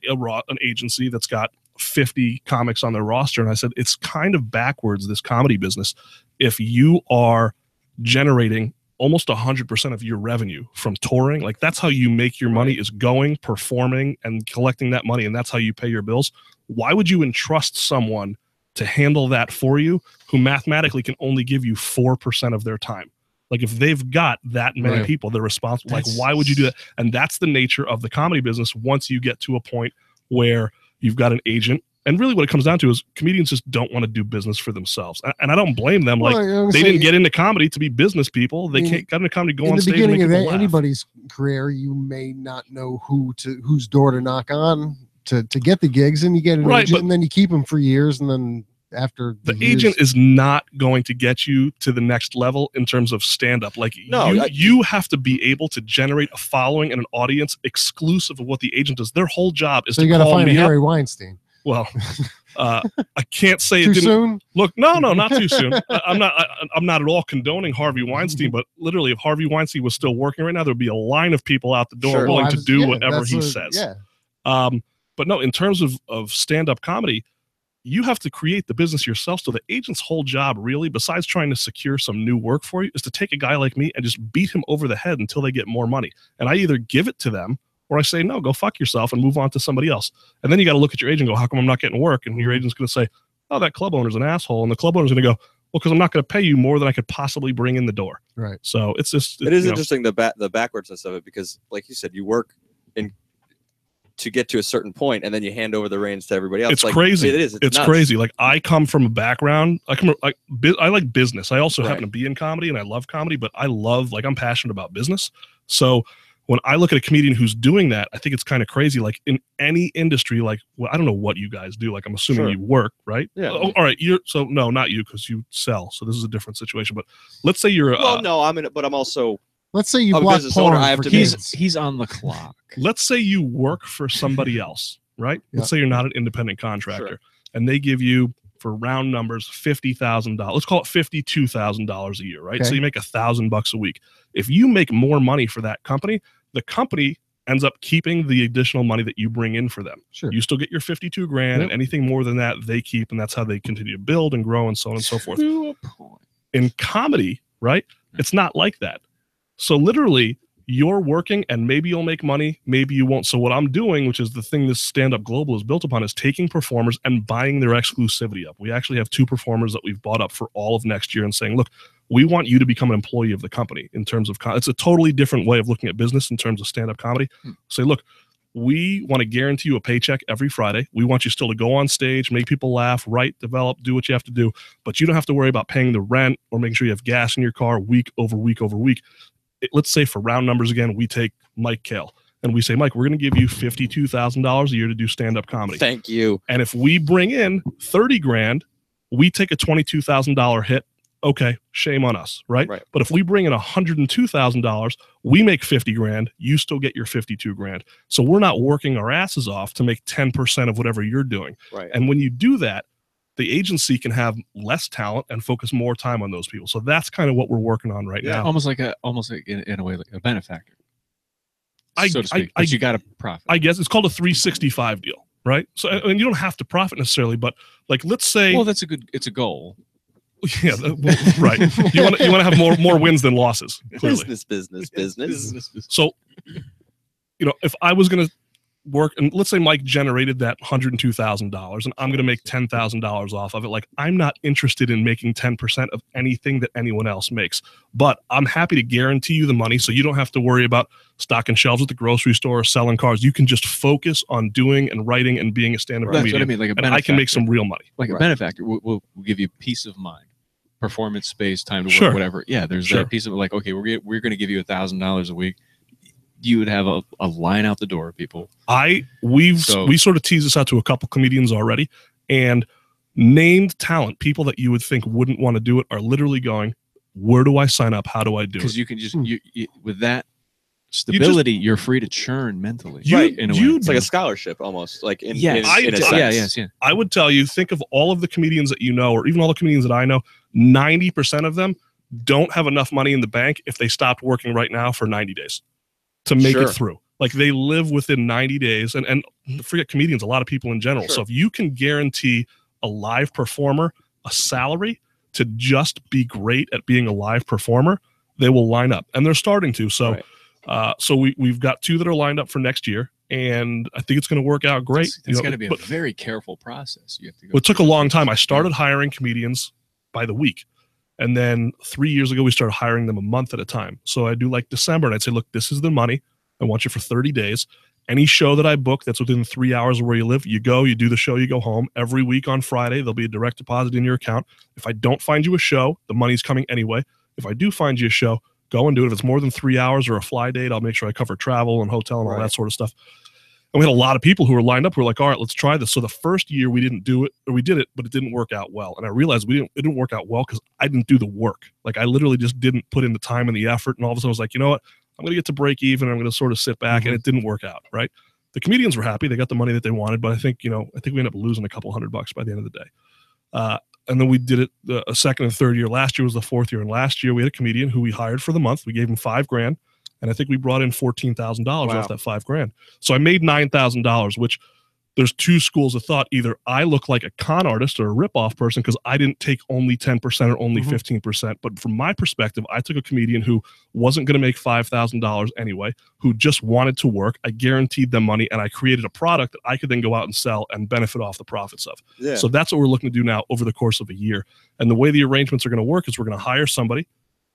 agency that's got 50 comics on their roster, and I said it's kind of backwards, this comedy business. If you are generating almost 100% of your revenue from touring, like, that's how you make your money, is going, performing, and collecting that money, and that's how you pay your bills. Why would you entrust someone to handle that for you who mathematically can only give you 4% of their time? Like, if they've got that many people, they're responsible. Like, why would you do that? And that's the nature of the comedy business once you get to a point where you've got an agent. And really what it comes down to is comedians just don't want to do business for themselves. And I don't blame them. Like, they didn't get into comedy to be business people. They can't get into comedy, go on stage and make people laugh. In the beginning of anybody's career, you may not know whose door to knock on to get the gigs, and you get an agent, and then you keep them for years, and then after the agent is not going to get you to the next level in terms of stand-up. Like, you have to be able to generate a following and an audience exclusive of what the agent does. Their whole job is to you got to find Harry Weinstein. Well, I can't say too it didn't soon. Look, no, not too soon. I'm not at all condoning Harvey Weinstein, but literally, if Harvey Weinstein was still working right now, there'd be a line of people out the door willing to do whatever he says. Yeah. But no, in terms of stand-up comedy, you have to create the business yourself. So the agent's whole job, really, besides trying to secure some new work for you, is to take a guy like me and just beat him over the head until they get more money. And I either give it to them, or I say, no, go fuck yourself and move on to somebody else. And then you got to look at your agent and go, how come I'm not getting work? And your agent's going to say, oh, that club owner's an asshole. And the club owner's going to go, well, because I'm not going to pay you more than I could possibly bring in the door. Right. So it's just... It is interesting, the backwardsness of it, because, like you said, you work in to get to a certain point, and then you hand over the reins to everybody else. It's like, crazy. It is. It's nuts. Crazy. Like, I come from a background. I like business. I also happen to be in comedy, and I love comedy, but I'm passionate about business. So when I look at a comedian who's doing that, I think it's kind of crazy. Like, in any industry, like, well, I don't know what you guys do. Like, I'm assuming you work, right? Yeah. Oh, all right. No, not you, because you sell. So this is a different situation. But let's say you're. Well, no, I'm in it, but I'm also. Let's say you block porn. I have to. He's on the clock. Let's say you work for somebody else, right? Yeah. Let's say you're not an independent contractor, and they give you, for round numbers, $50,000. Let's call it $52,000 a year, right? Okay. So you make $1,000 a week. If you make more money for that company, the company ends up keeping the additional money that you bring in for them. Sure. You still get your $52,000, and anything more than that, they keep, and that's how they continue to build and grow and so on and so forth. To a point. In comedy, right? It's not like that. So literally, you're working, and maybe you'll make money, maybe you won't. So what I'm doing, which is the thing this stand-up global is built upon, is taking performers and buying their exclusivity up. We actually have 2 performers that we've bought up for all of next year and saying, look, we want you to become an employee of the company in terms of, it's a totally different way of looking at business in terms of stand-up comedy. Say, look, we want to guarantee you a paycheck every Friday. We want you still to go on stage, make people laugh, write, develop, do what you have to do, but you don't have to worry about paying the rent or making sure you have gas in your car week over week over week. Let's say, for round numbers again, we take Mike Kale, and we say, Mike, we're going to give you $52,000 a year to do stand-up comedy. Thank you. And if we bring in $30,000, we take a $22,000 hit. Okay, shame on us, right? But if we bring in $102,000, we make $50,000. You still get your $52,000. So we're not working our asses off to make 10% of whatever you're doing. Right. And when you do that, the agency can have less talent and focus more time on those people. So that's kind of what we're working on right now. Almost like in a way, like a benefactor. So to speak. But you got to profit. I guess it's called a 365 deal, right? So, and you don't have to profit necessarily, but like, let's say, well, it's a goal. Yeah, right. You want to have more wins than losses. Clearly. Business. So, if I was going to work, and let's say Mike generated that $102,000, and I'm going to make $10,000 off of it. Like, I'm not interested in making 10% of anything that anyone else makes, but I'm happy to guarantee you the money, so you don't have to worry about stocking shelves at the grocery store or selling cars. You can just focus on doing and writing and being a stand-up comedian. That's what I mean. Like a benefactor. And I can make some real money. Like a benefactor will give you peace of mind, performance space, time to work, whatever. Yeah, there's that piece of like, okay, we're going to give you $1,000 a week. You would have a line out the door, people. We sort of teased this out to a couple comedians already, and named talent, people that you would think wouldn't want to do it, are literally going, where do I sign up? How do I do it? Because you can just you with that stability, you're free to churn mentally. Right. In a way. It's like a scholarship almost. Like in, Yes. in a sense. Yeah. I would tell you, think of all of the comedians that you know, or even all the comedians that I know, 90% of them don't have enough money in the bank if they stopped working right now for 90 days to make it through. Like they live within 90 days, and forget comedians, a lot of people in general. So if you can guarantee a live performer a salary to just be great at being a live performer, they will line up, and they're starting to. So, so we've got 2 that are lined up for next year, and I think it's going to work out great. It's going to be a very careful process. You have to go. It took a long time. I started hiring comedians by the week. And then 3 years ago, we started hiring them a month at a time. So I do like December, and I'd say, look, this is the money. I want you for 30 days. Any show that I book that's within 3 hours of where you live, you go, you do the show, you go home. Every week on Friday, there'll be a direct deposit in your account. If I don't find you a show, the money's coming anyway. If I do find you a show, go and do it. If it's more than 3 hours or a fly date, I'll make sure I cover travel and hotel and all that sort of stuff. And we had a lot of people who were lined up who were like, all right, let's try this. So the first year we didn't do it, or we did it, but it didn't work out well. And I realized it didn't work out well because I didn't do the work. Like I literally just didn't put in the time and the effort. And all of a sudden I was like, you know what? I'm going to get to break even. I'm going to sort of sit back, and it didn't work out. Right. The comedians were happy. They got the money that they wanted, but I think we ended up losing a couple $100 by the end of the day. And then we did it a second and third year. Last year was the 4th year. And last year we had a comedian who we hired for the month. We gave him $5,000. And I think we brought in $14,000 off that $5,000. So I made $9,000, which there's 2 schools of thought. Either I look like a con artist or a ripoff person because I didn't take only 10% or only 15%. But from my perspective, I took a comedian who wasn't going to make $5,000 anyway, who just wanted to work. I guaranteed them money, and I created a product that I could then go out and sell and benefit off the profits of. Yeah. So that's what we're looking to do now over the course of a year. And the way the arrangements are going to work is we're going to hire somebody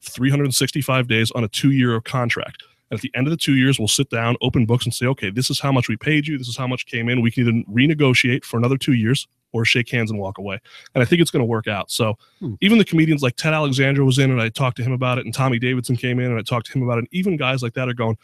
365 days on a 2-year contract. And at the end of the 2 years, we'll sit down, open books, and say, okay, this is how much we paid you. This is how much came in. We can either renegotiate for another 2 years or shake hands and walk away. And I think it's going to work out. So even the comedians like Ted Alexandra was in, and I talked to him about it, and Tommy Davidson came in, and I talked to him about it. And even guys like that are going,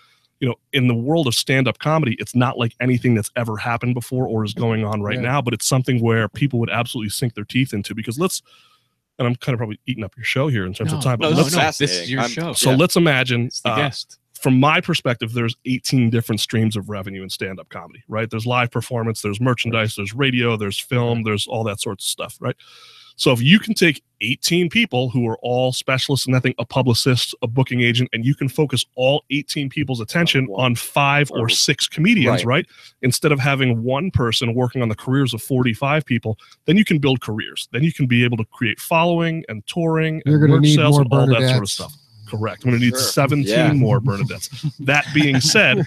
in the world of stand-up comedy, it's not like anything that's ever happened before or is going on right now, but it's something where people would absolutely sink their teeth into, because and I'm kind of probably eating up your show here in terms of time. But this is your show. So let's imagine the guest. From my perspective, there's 18 different streams of revenue in stand-up comedy, right? There's live performance, there's merchandise, there's radio, there's film, there's all that sorts of stuff, right? So if you can take 18 people who are all specialists in that thing, a publicist, a booking agent, and you can focus all 18 people's attention on 5 or 6 comedians, right? Instead of having one person working on the careers of 45 people, then you can build careers. Then you can be able to create following and touring and merch sales and all that sort of stuff. Correct. I'm going to need 17 more Bernadettes. That being said,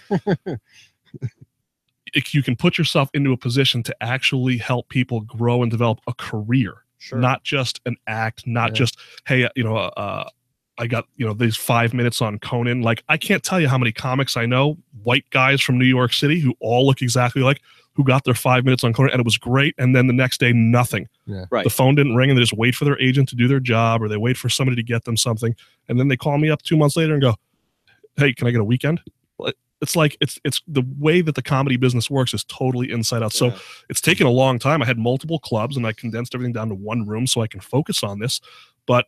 you can put yourself into a position to actually help people grow and develop a career, not just an act, not just, hey, I got, these 5 minutes on Conan. Like, I can't tell you how many comics I know, white guys from New York City who all look exactly like, who got their 5 minutes on Conan, and it was great. And then the next day, nothing. Yeah. Right. The phone didn't ring, and they just wait for their agent to do their job, or they wait for somebody to get them something. And then they call me up 2 months later and go, hey, can I get a weekend? It's like, it's the way that the comedy business works is totally inside out. So it's taken a long time. I had multiple clubs, and I condensed everything down to one room so I can focus on this. But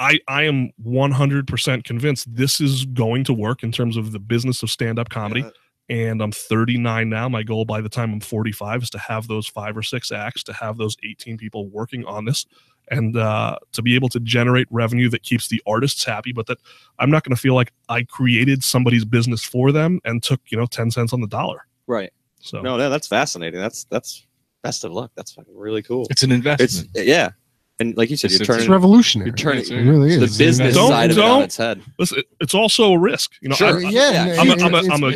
I am 100% convinced this is going to work in terms of the business of stand-up comedy. Yeah. And I'm 39 now. My goal by the time I'm 45 is to have those 5 or 6 acts, to have those 18 people working on this, and to be able to generate revenue that keeps the artists happy, but that I'm not going to feel like I created somebody's business for them and took 10 cents on the dollar. Right. So no, that's fascinating. That's best of luck. That's fucking really cool. It's an investment. And like you said, it's revolutionary. You're turning it really is. The business side of it on its head. Listen, it's also a risk. I'm a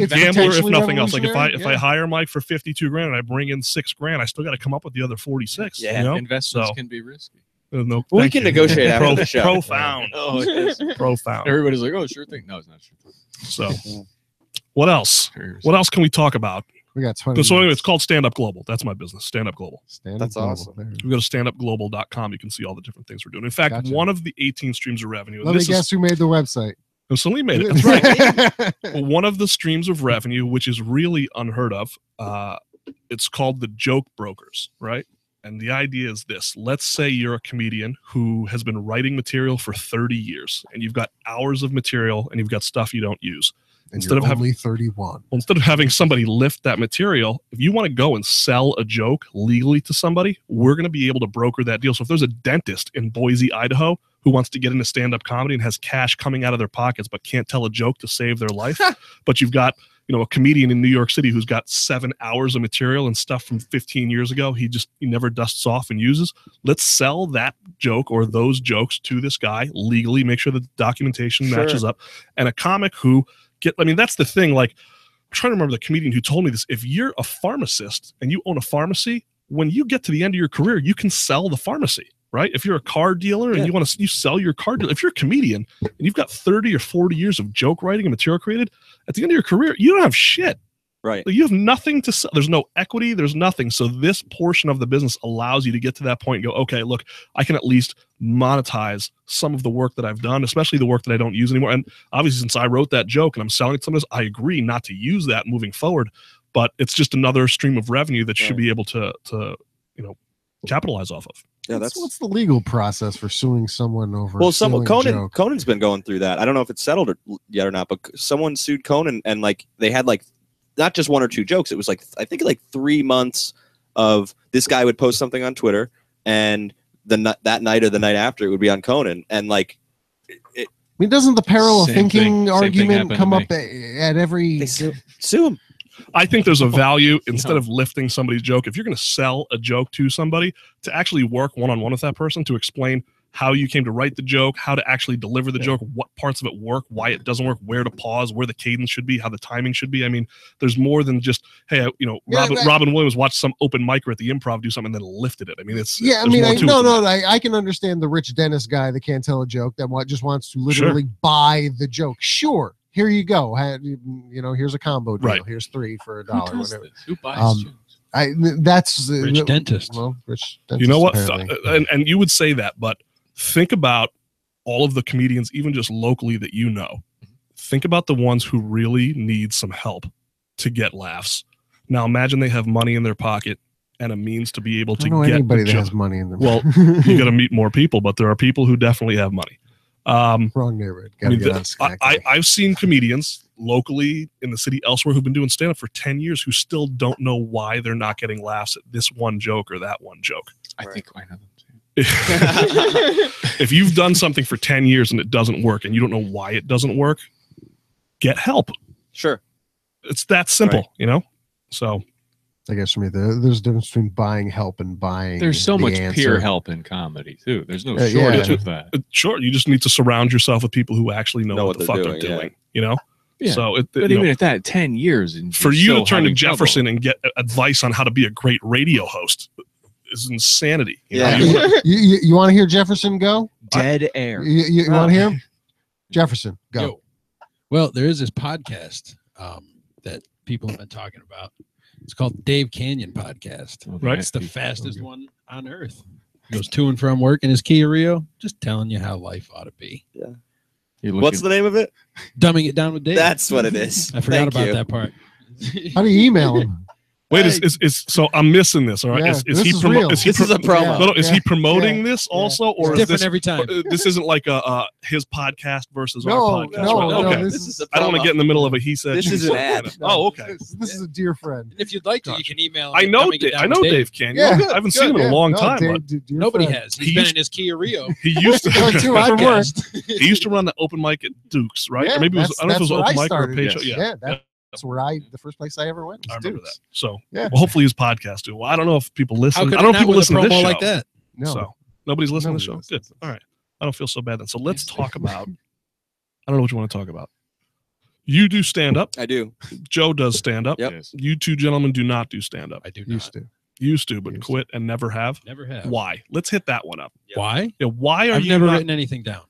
gambler, if nothing else. Like if I hire Mike for $52,000 and I bring in $6,000, I still got to come up with the other 46. Yeah, investments can be risky. No, we can negotiate after the show. Profound. Oh, it is profound. Everybody's like, "Oh, sure thing." No, it's not sure. So, what else? What else can we talk about? We got 20. So anyway, it's called Stand Up Global. That's my business, Stand Up Global. That's awesome. You go to standupglobal.com. You can see all the different things we're doing. In fact, one of the 18 streams of revenue. Let me guess who made the website. So Lee made it. That's right. One of the streams of revenue, which is really unheard of, it's called the Joke Brokers, right? And the idea is this. Let's say you're a comedian who has been writing material for 30 years and you've got hours of material and you've got stuff you don't use. And instead of only 31. Well, instead of having somebody lift that material, if you want to go and sell a joke legally to somebody, we're going to be able to broker that deal. So if there's a dentist in Boise, Idaho, who wants to get into stand-up comedy and has cash coming out of their pockets but can't tell a joke to save their life, but you've got a comedian in New York City who's got 7 hours of material and stuff from 15 years ago he never dusts off and uses. Let's sell that joke or those jokes to this guy legally, make sure that the documentation matches up. And a comic who that's the thing. Like, I'm trying to remember the comedian who told me this. If you're a pharmacist and you own a pharmacy, when you get to the end of your career, you can sell the pharmacy, right? If you're a car dealer and you sell your car dealer, if you're a comedian and you've got 30 or 40 years of joke writing and material created, at the end of your career, you don't have shit. Right. Like, you have nothing to sell. There's no equity. There's nothing. So this portion of the business allows you to get to that point and go, okay, look, I can at least monetize some of the work that I've done, especially the work that I don't use anymore. And obviously, since I wrote that joke and I'm selling it to somebody else, I agree not to use that moving forward. But it's just another stream of revenue that should be able to capitalize off of. Yeah, what's the legal process for suing someone over? Well, Conan's been going through that. I don't know if it's settled yet or not, but someone sued Conan and they had not just 1 or 2 jokes. It was I think 3 months of this guy would post something on Twitter, and that night or the night after it would be on Conan, and doesn't the parallel thinking argument come up at every? They sue him. I think there's a value instead of lifting somebody's joke. If you're going to sell a joke to somebody, to actually work one-on-one with that person to explain how you came to write the joke, how to actually deliver the joke, what parts of it work, why it doesn't work, where to pause, where the cadence should be, how the timing should be. I mean, there's more than just, hey, Robin Williams watched some open micer at the Improv do something and then lifted it. I mean, I can understand the rich dentist guy that can't tell a joke that just wants to literally buy the joke. Sure. Here you go. Here's a combo deal. Right. Here's 3 for $1. Who buys jokes? That's rich dentist. Well, rich dentist. You know what? And you would say that, but think about all of the comedians, even just locally that you know. Think about the ones who really need some help to get laughs. Now imagine they have money in their pocket and a means to be able to get anybody that has money in their Well, you got to meet more people, but there are people who definitely have money. Wrong neighborhood. I've seen comedians locally in the city elsewhere who've been doing stand-up for 10 years who still don't know why they're not getting laughs at this one joke or that one joke. I think I know them too. If you've done something for 10 years and it doesn't work and you don't know why it doesn't work, get help. Sure. It's that simple, So I guess for me, there's a difference between buying help and buying. There's so much answer. peer help in comedy too. There's no shortage of that. Sure, you just need to surround yourself with people who actually know what the fuck they're doing. Yeah. So, but even at that, 10 years, and for you to turn to Jefferson and get advice on how to be a great radio host is insanity. You want to hear Jefferson go? Dead air. You want to hear him? Jefferson, go. Yo. Well, there is this podcast that people have been talking about. It's called Dave Canyon Podcast. Right. It's the fastest one on earth. He goes to and from work in his Kia Rio, just telling you how life ought to be. Yeah. What's the name of it? Dumbing It Down with Dave. That's what it is. I forgot about that part. How do you email him? Wait, so I'm missing this, all right? Yeah, Is he this is a promo. No, is he promoting this also, or It's is different this every time? This isn't like his podcast versus our podcast. No, right? Okay. this is I don't want to get in the middle of it. He said. This she is said. bad. Oh, okay. This is a dear friend. And if you'd like to, you can email. I know Dave Canyon. Yeah, I haven't seen him in a long time. Dave, But dear Nobody friend. has. He's been in his Kia Rio. he used to. Podcast. He used to run the open mic at Duke's, right? Yeah, or maybe it was. I don't know if it was that's open where I mic or a started. page show. Yeah. That's where the first place I ever went. I remember that. So, Yeah. well, hopefully his podcast too. Well, I don't know if people listen. How could I don't know if it not people with listen a to this promo show. like that? No. So nobody's listening to the Nobody show. Good. listens. All right. I don't feel so bad then. So let's talk about. I don't know what you want to talk about. You do stand up. I do. Joe does stand up. Yep. Yes. You two gentlemen do not do stand up. I do Used not. to. Used to, but Used to. quit and never have. Never have. Why? Let's hit that one up. Why? Yeah. Why are I've you never not, written anything down.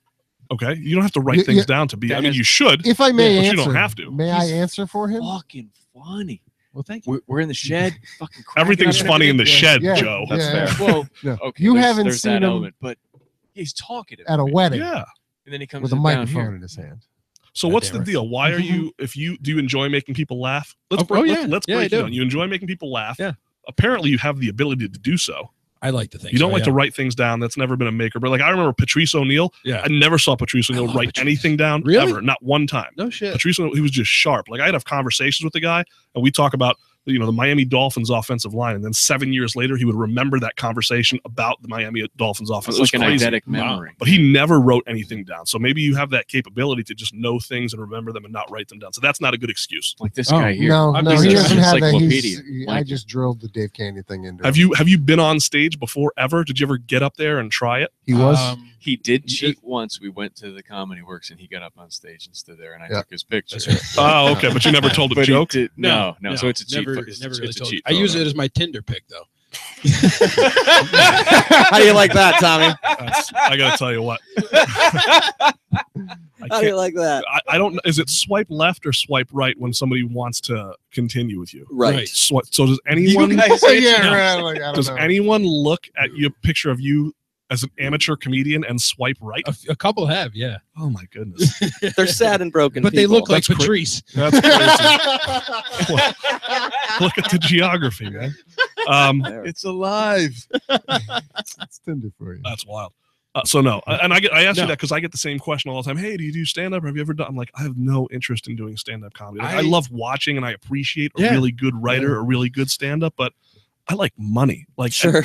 Okay. You don't have to write Yeah, things yeah. down to be. I That mean, is- you should. If I may but answer, you don't have to. May I answer for him? Fucking funny. Well, thank you. We're in the shed. Fucking cracking Everything's up and funny in the everything. shed, Yeah. Joe. That's Yeah. fair. Well, No. Okay, You there's- haven't there's seen that him element, but he's talkative at a wedding Yeah. and then he comes with a down microphone here. in his hand. So God what's damn the it. deal? Why are you? Do you enjoy making people laugh? Let's Oh, yeah. let's Yeah, I break it do. down. You enjoy making people laugh. Yeah. Apparently, you have the ability to do so. I like to think You don't so, like yeah. to write things down. That's never been a maker. But like I remember Patrice O'Neal. Yeah. I never saw Patrice O'Neal love write Patrice. anything down Really? ever, not one time. No shit. Patrice O'Neal, he was just sharp. Like I'd have conversations with the guy, and we talk about the Miami Dolphins offensive line, and then 7 years later he would remember that conversation about the Miami Dolphins offense. It's like an crazy. eidetic memory. But he never wrote anything down. So maybe you have that capability to just know things and remember them and not write them down. So that's not a good excuse. Like this Oh, guy here. No, I'm no, just he a doesn't have that. encyclopedia. I just drilled the Dave Canyon thing into Have him. you been on stage before ever? Did you ever get up there and try it? He was. He did cheat once. We went to the Comedy Works and he got up on stage and stood there and I Yeah. took his picture. Oh, okay. But you never told a But he joke? did- no. So it's a cheat. Never, it's never it's really a told cheat. I use photo. it as my Tinder pic, though. How do you like that, Tommy? I got to tell you what. How do you like that? I don't. Is it swipe left or swipe right when somebody wants to continue with you? Right. So does anyone? Yeah, right, like, I don't Does know. anyone look at your picture of you as an amateur comedian and swipe right? A couple have, yeah. Oh my goodness, They're sad and broken. But they people. look like That's Patrice. that's crazy. Look at the geography, man. It's alive. It's Tinder for you. That's wild. So no, and I ask you No. that because I get the same question all the time. Hey, do you do stand up? Have you ever done? I'm like, I have no interest in doing stand up comedy. Like, I I- love watching and I appreciate a Yeah. really good writer, a really good stand up, but I like money. Like, Sure.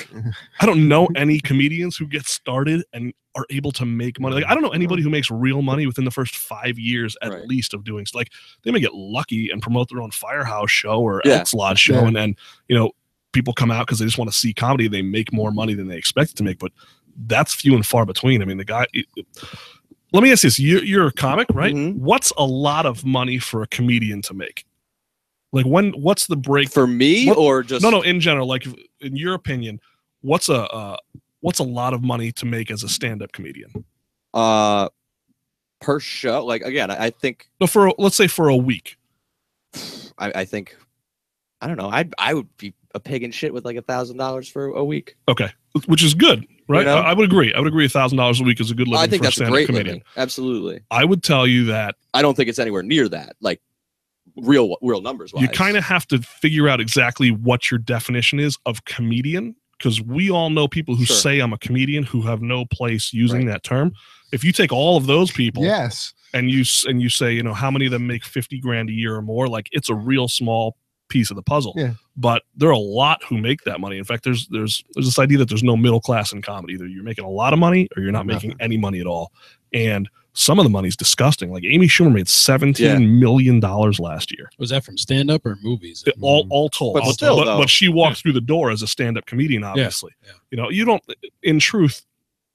I don't know any comedians who get started and are able to make money. Like, I don't know anybody who makes real money within the first 5 years at Right. least of doing. Like, they may get lucky and promote their own Firehouse show or Yeah. Elks Lodge show, Yeah. and then people come out because they just want to see comedy. They make more money than they expected to make, but that's few and far between. I mean, the guy. Let me ask this: you're a comic, right? Mhm. What's a lot of money for a comedian to make? Like, what's the break? For me What- or just No, in general. Like, in your opinion, what's a lot of money to make as a stand-up comedian? per show? Like again, I think No, let's say for a week. I think I don't know. I would be a pig in shit with like $1,000 for a week. Okay, which is good, right? You know? I would agree. I would agree. $1,000 a week is a good living I think for a that's a stand-up great comedian. living. Absolutely. I would tell you that I don't think it's anywhere near that. Like real numbers wise. you kind of have to figure out exactly what your definition is of comedian, because we all know people who Sure. say I'm a comedian who have no place using that term. If you take all of those people Yes. and you say, how many of them make 50 grand a year or more, like it's a real small piece of the puzzle. Yeah. But there are a lot who make that money. In fact, there's this idea that there's no middle class in comedy. Either you're making a lot of money or you're not making any money at all. And some of the money's disgusting. Like Amy Schumer made $17 million last year. Was that from stand-up or movies? All told. But All still, told. though. But she walked through the door as a stand-up comedian, obviously. Yeah. You don't, in truth,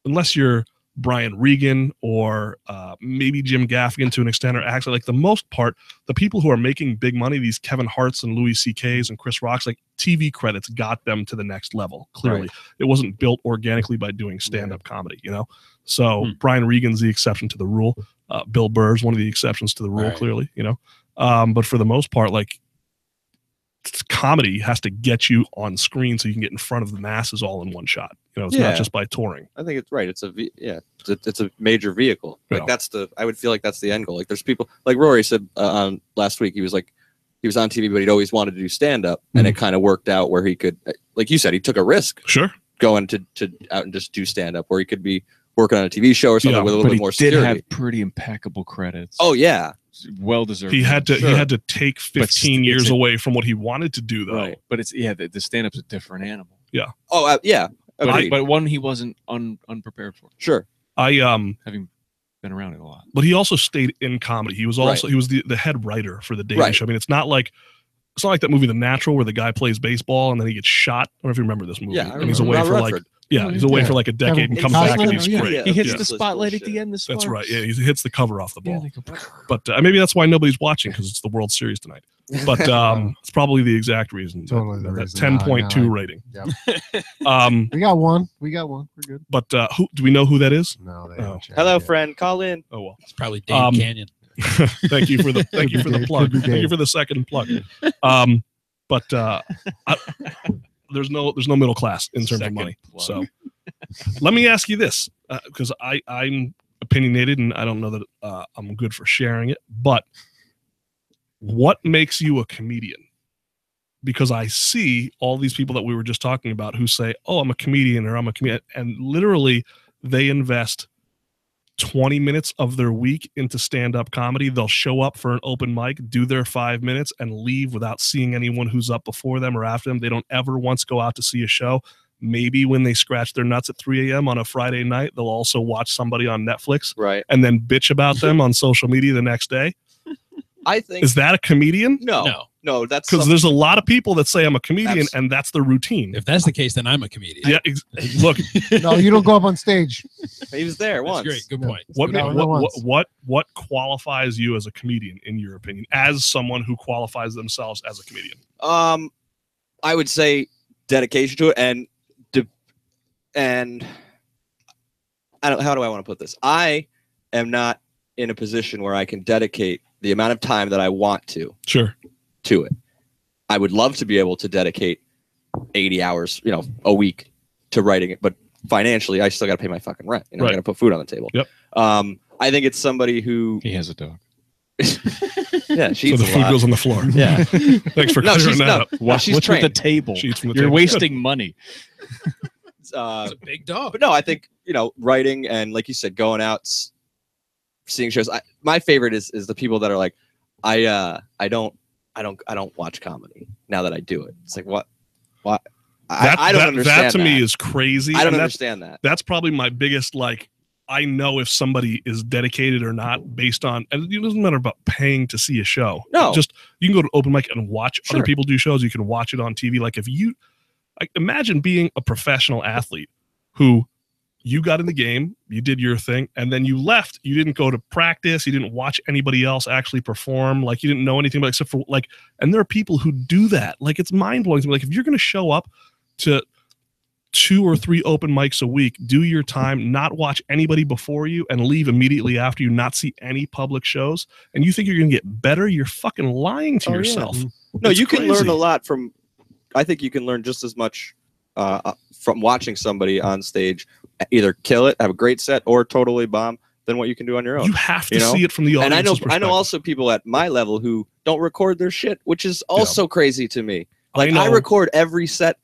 unless you're Brian Regan or maybe Jim Gaffigan to an extent, or actually, like the most part, the people who are making big money, these Kevin Harts and Louis C.K.'s and Chris Rock's, like TV credits got them to the next level. Clearly, Right. it wasn't built organically by doing stand-up comedy, So Brian Regan's the exception to the rule. Bill Burr's one of the exceptions to the rule, Right. clearly, But for the most part, like, comedy has to get you on screen so you can get in front of the masses all in one shot. It's Yeah. not just by touring. I think it's right. It's it's a major vehicle. Like Yeah. I would feel like that's the end goal. Like there's people like Rory said on last week, he was on TV, but he'd always wanted to do stand up, and it kind of worked out where he could, like you said, he took a risk Sure. going to out and just do stand up, where he could be working on a TV show or something Yeah, with a But little he bit more did security. have pretty impeccable credits. Oh yeah, well deserved. He had to Sure. he had to take 15 it's years a- away from what he wanted to do, though. right. But it's the stand-up's a different animal. Oh yeah, But, agreed. but one he wasn't unprepared for, Sure. having been around it a lot. But he also stayed in comedy. He was also Right. he was the head writer for the Daily Right. Show. I mean, it's not like that movie The Natural where the guy plays baseball and then he gets shot. I don't know if you remember this movie. Yeah, I and he's remember. away Rob for Redford. he's away Yeah. for like a decade and Kevin comes back and Costner? he's Yeah. great. He hits Yeah. the spotlight at bullshit. the end. The That's right. sparks. Yeah, he hits the cover off the Yeah, ball. they go, But maybe that's why nobody's watching, because it's the World Series tonight. But it's probably the exact reason. Totally the that reason. 10.2 No, rating. Yep. Um, We got one. We're good. but who do we know who that is? No, they Oh. haven't checked Hello, yet. friend. Call in. Oh well. It's probably Dave Canyon. Thank you for the plug. Could be Thank you Dave. for the second plug. But there's no middle class in terms of Second money. plug. So let me ask you this, because I'm opinionated and I don't know that I'm good for sharing it. But what makes you a comedian? because I see all these people that we were just talking about who say, oh, I'm a comedian or I'm a comedian. And literally they invest 20 minutes of their week into stand-up comedy. They'll show up for an open mic, do their 5 minutes, and leave without seeing anyone who's up before them or after them. They don't ever once go out to see a show. Maybe when they scratch their nuts at 3 a.m. on a Friday night, they'll also watch somebody on Netflix, right, and then bitch about them on social media the next day. I think, is that a comedian? No, that's because there's a lot of people that say I'm a comedian, and that's the routine. If that's the case, then I'm a comedian. Yeah, look. No, you don't go up on stage. He was there once. Great, good point. What qualifies you as a comedian, in your opinion, as someone who qualifies themselves as a comedian? I would say dedication to it, and how do I want to put this? I am not in a position where I can dedicate the amount of time that I want to to it. I would love to be able to dedicate 80 hours, a week to writing it, but financially I still got to pay my fucking rent. I got to put food on the table. Yep. I think it's somebody who he has a dog. Yeah, so the food goes on the floor. Yeah. Thanks for clearing that up. What's with the table? You're wasting money. It's a big dog. But no, I think, writing and, like you said, going out, seeing shows. My favorite is the people that are like, I don't watch comedy now that I do it. It's like, what? I don't understand that. To me is crazy. I don't understand that. That's probably my biggest, I know if somebody is dedicated or not based on, and it doesn't matter about paying to see a show. No. Just, you can go to open mic and watch other people do shows. You can watch it on TV. Like, imagine being a professional athlete who you got in the game, you did your thing, and then you left. You didn't go to practice. You didn't watch anybody else actually perform. Like, you didn't know anything about, except for and there are people who do that. Like, it's mind blowing to me. Like, if you're going to show up to 2 or 3 open mics a week, do your time, not watch anybody before you, and leave immediately after you, not see any public shows, and you think you're going to get better, you're fucking lying to yourself. Yeah. No, you can learn a lot from, I think you can learn just as much from watching somebody on stage either kill it, have a great set, or totally bomb than what you can do on your own. You have to see it from the audience. And I know also people at my level who don't record their shit, which is also crazy to me. Like, I record every set,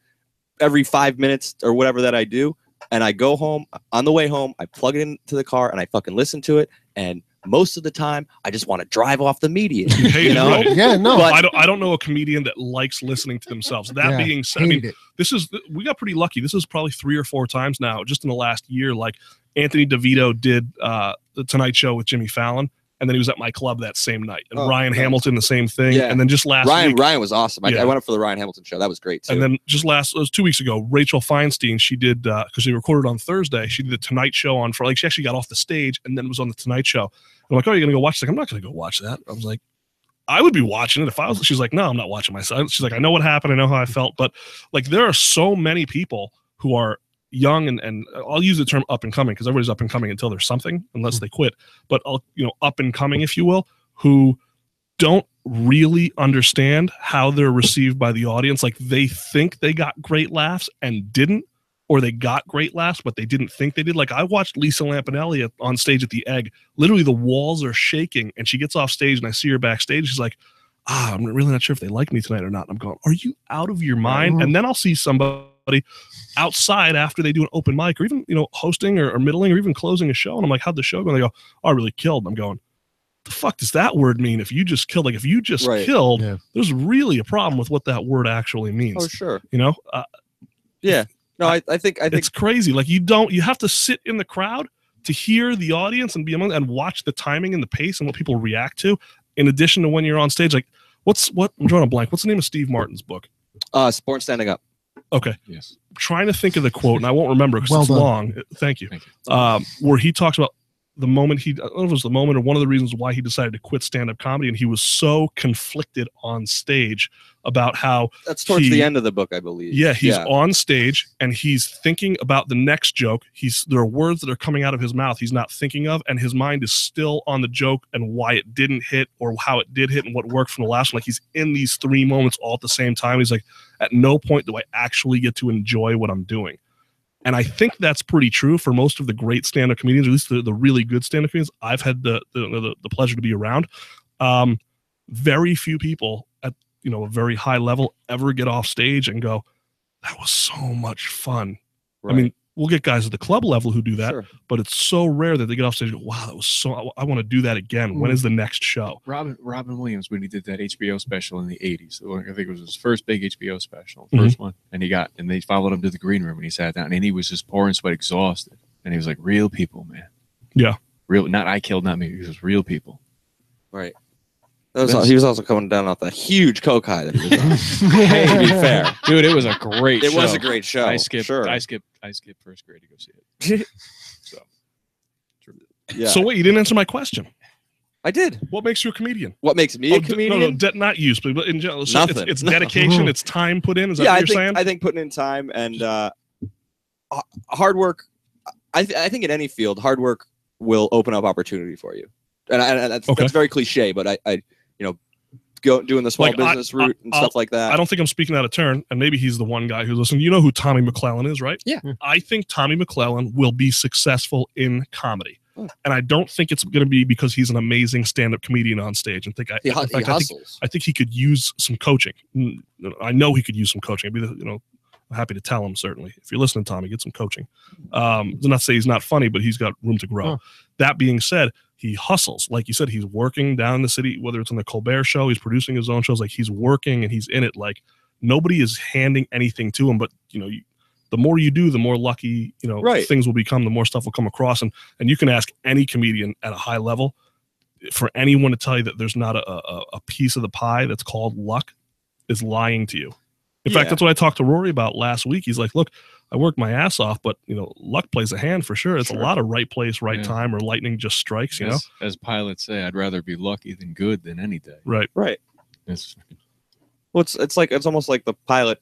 every 5 minutes or whatever that I do, and I go home. On the way home, I plug it into the car and I fucking listen to it, and most of the time I just want to drive off the median. Right. Yeah, no. But I don't know a comedian that likes listening to themselves. That being said, we got pretty lucky. This is probably 3 or 4 times now, just in the last year. Like, Anthony DeVito did the Tonight Show with Jimmy Fallon, and then he was at my club that same night. And Ryan Hamilton, the same thing. Yeah. And then just last week, Ryan was awesome. I went up for the Ryan Hamilton show. That was great too. And then it was 2 weeks ago, Rachel Feinstein, she did, because they recorded on Thursday, she did the Tonight Show on Friday. She actually got off the stage and then was on the Tonight Show. I'm like, oh, you're going to go watch? She's like, I'm not going to go watch that. I was like, I would be watching it if I was. She's like, no, I'm not watching myself. She's like, I know what happened. I know how I felt. But there are so many people who are young and I'll use the term up and coming, because everybody's up and coming until there's something, unless they quit. But up and coming, if you will, who don't really understand how they're received by the audience. Like, they think they got great laughs and didn't, or they got great laughs but they didn't think they did. Like, I watched Lisa Lampanelli on stage at the Egg. Literally, the walls are shaking, and she gets off stage, and I see her backstage. She's like, I'm really not sure if they like me tonight or not. And I'm going, are you out of your mind? And then I'll see somebody outside after they do an open mic, or even hosting or middling or even closing a show, and I'm like, how'd the show go? And they go, oh, I really killed. And I'm going, the fuck does that word mean? If you just killed, if you just killed, there's really a problem with what that word actually means. Oh, sure. Yeah. No, I think it's crazy. Like, you have to sit in the crowd to hear the audience and be among and watch the timing and the pace and what people react to, in addition to when you're on stage. Like, I'm drawing a blank. What's the name of Steve Martin's book? Sport Standing Up. Okay. Yes. I'm trying to think of the quote, and I won't remember because it's long. Thank you. Where he talks about the moment I don't know if it was the moment or one of the reasons why he decided to quit stand-up comedy, and he was so conflicted on stage about how that's towards the end of the book, I believe. Yeah, he's on stage and he's thinking about the next joke. There are words that are coming out of his mouth he's not thinking of, and his mind is still on the joke and why it didn't hit or how it did hit and what worked from the last one. Like, he's in these 3 moments all at the same time. He's like, at no point do I actually get to enjoy what I'm doing. And I think that's pretty true for most of the great stand-up comedians, or at least the really good stand-up comedians I've had the pleasure to be around. Very few people a very high level ever get off stage and go, that was so much fun. Right. I mean, we'll get guys at the club level who do that, Sure. but it's so rare that they get off stage and go, wow, that was so, I want to do that again. When is the next show? Robin Williams, when he did that HBO special in the 80s, I think it was his first big HBO special, first one, and they followed him to the green room and he sat down and he was just pouring sweat, exhausted. And he was like, real people, man. Yeah. Real, not I killed, not me. He was real people. Right. He was also coming down off the huge coke high that he was on. Hey, to be fair. Dude, it was a great show. It was a great show. I skipped first grade to go see it. So, yeah. So wait, you didn't answer my question. I did. What makes you a comedian? What makes me a comedian? No, not you, but in general. So Nothing. It's dedication, it's time put in. Is that what you're saying? I think putting in time and hard work. I think in any field, hard work will open up opportunity for you. And that's very cliche, but I doing the small business route and stuff like that. I don't think I'm speaking out of turn, and maybe he's the one guy who's listening. You know who Tommy McClellan is, right? Yeah. I think Tommy McClellan will be successful in comedy. And I don't think it's going to be because he's an amazing stand-up comedian on stage. He hustles. I think he could use some coaching. I know he could use some coaching. I'd be, I'm happy to tell him, certainly. If you're listening, Tommy, get some coaching. I'm not say he's not funny, but he's got room to grow. That being said, he hustles. Like you said, he's working down in the city, whether it's on the Colbert Show, he's producing his own shows. Like he's working and he's in it. Like nobody is handing anything to him, but the more you do, the more lucky, things will become, the more stuff will come across. And you can ask any comedian at a high level for anyone to tell you that there's not a piece of the pie that's called luck is lying to you. In fact, that's what I talked to Rory about last week. He's like, look, I work my ass off, but luck plays a hand for sure. It's a lot of right place, right time, or lightning just strikes, As pilots say, I'd rather be lucky than good than any day. Right. Right. Well, it's almost like the pilot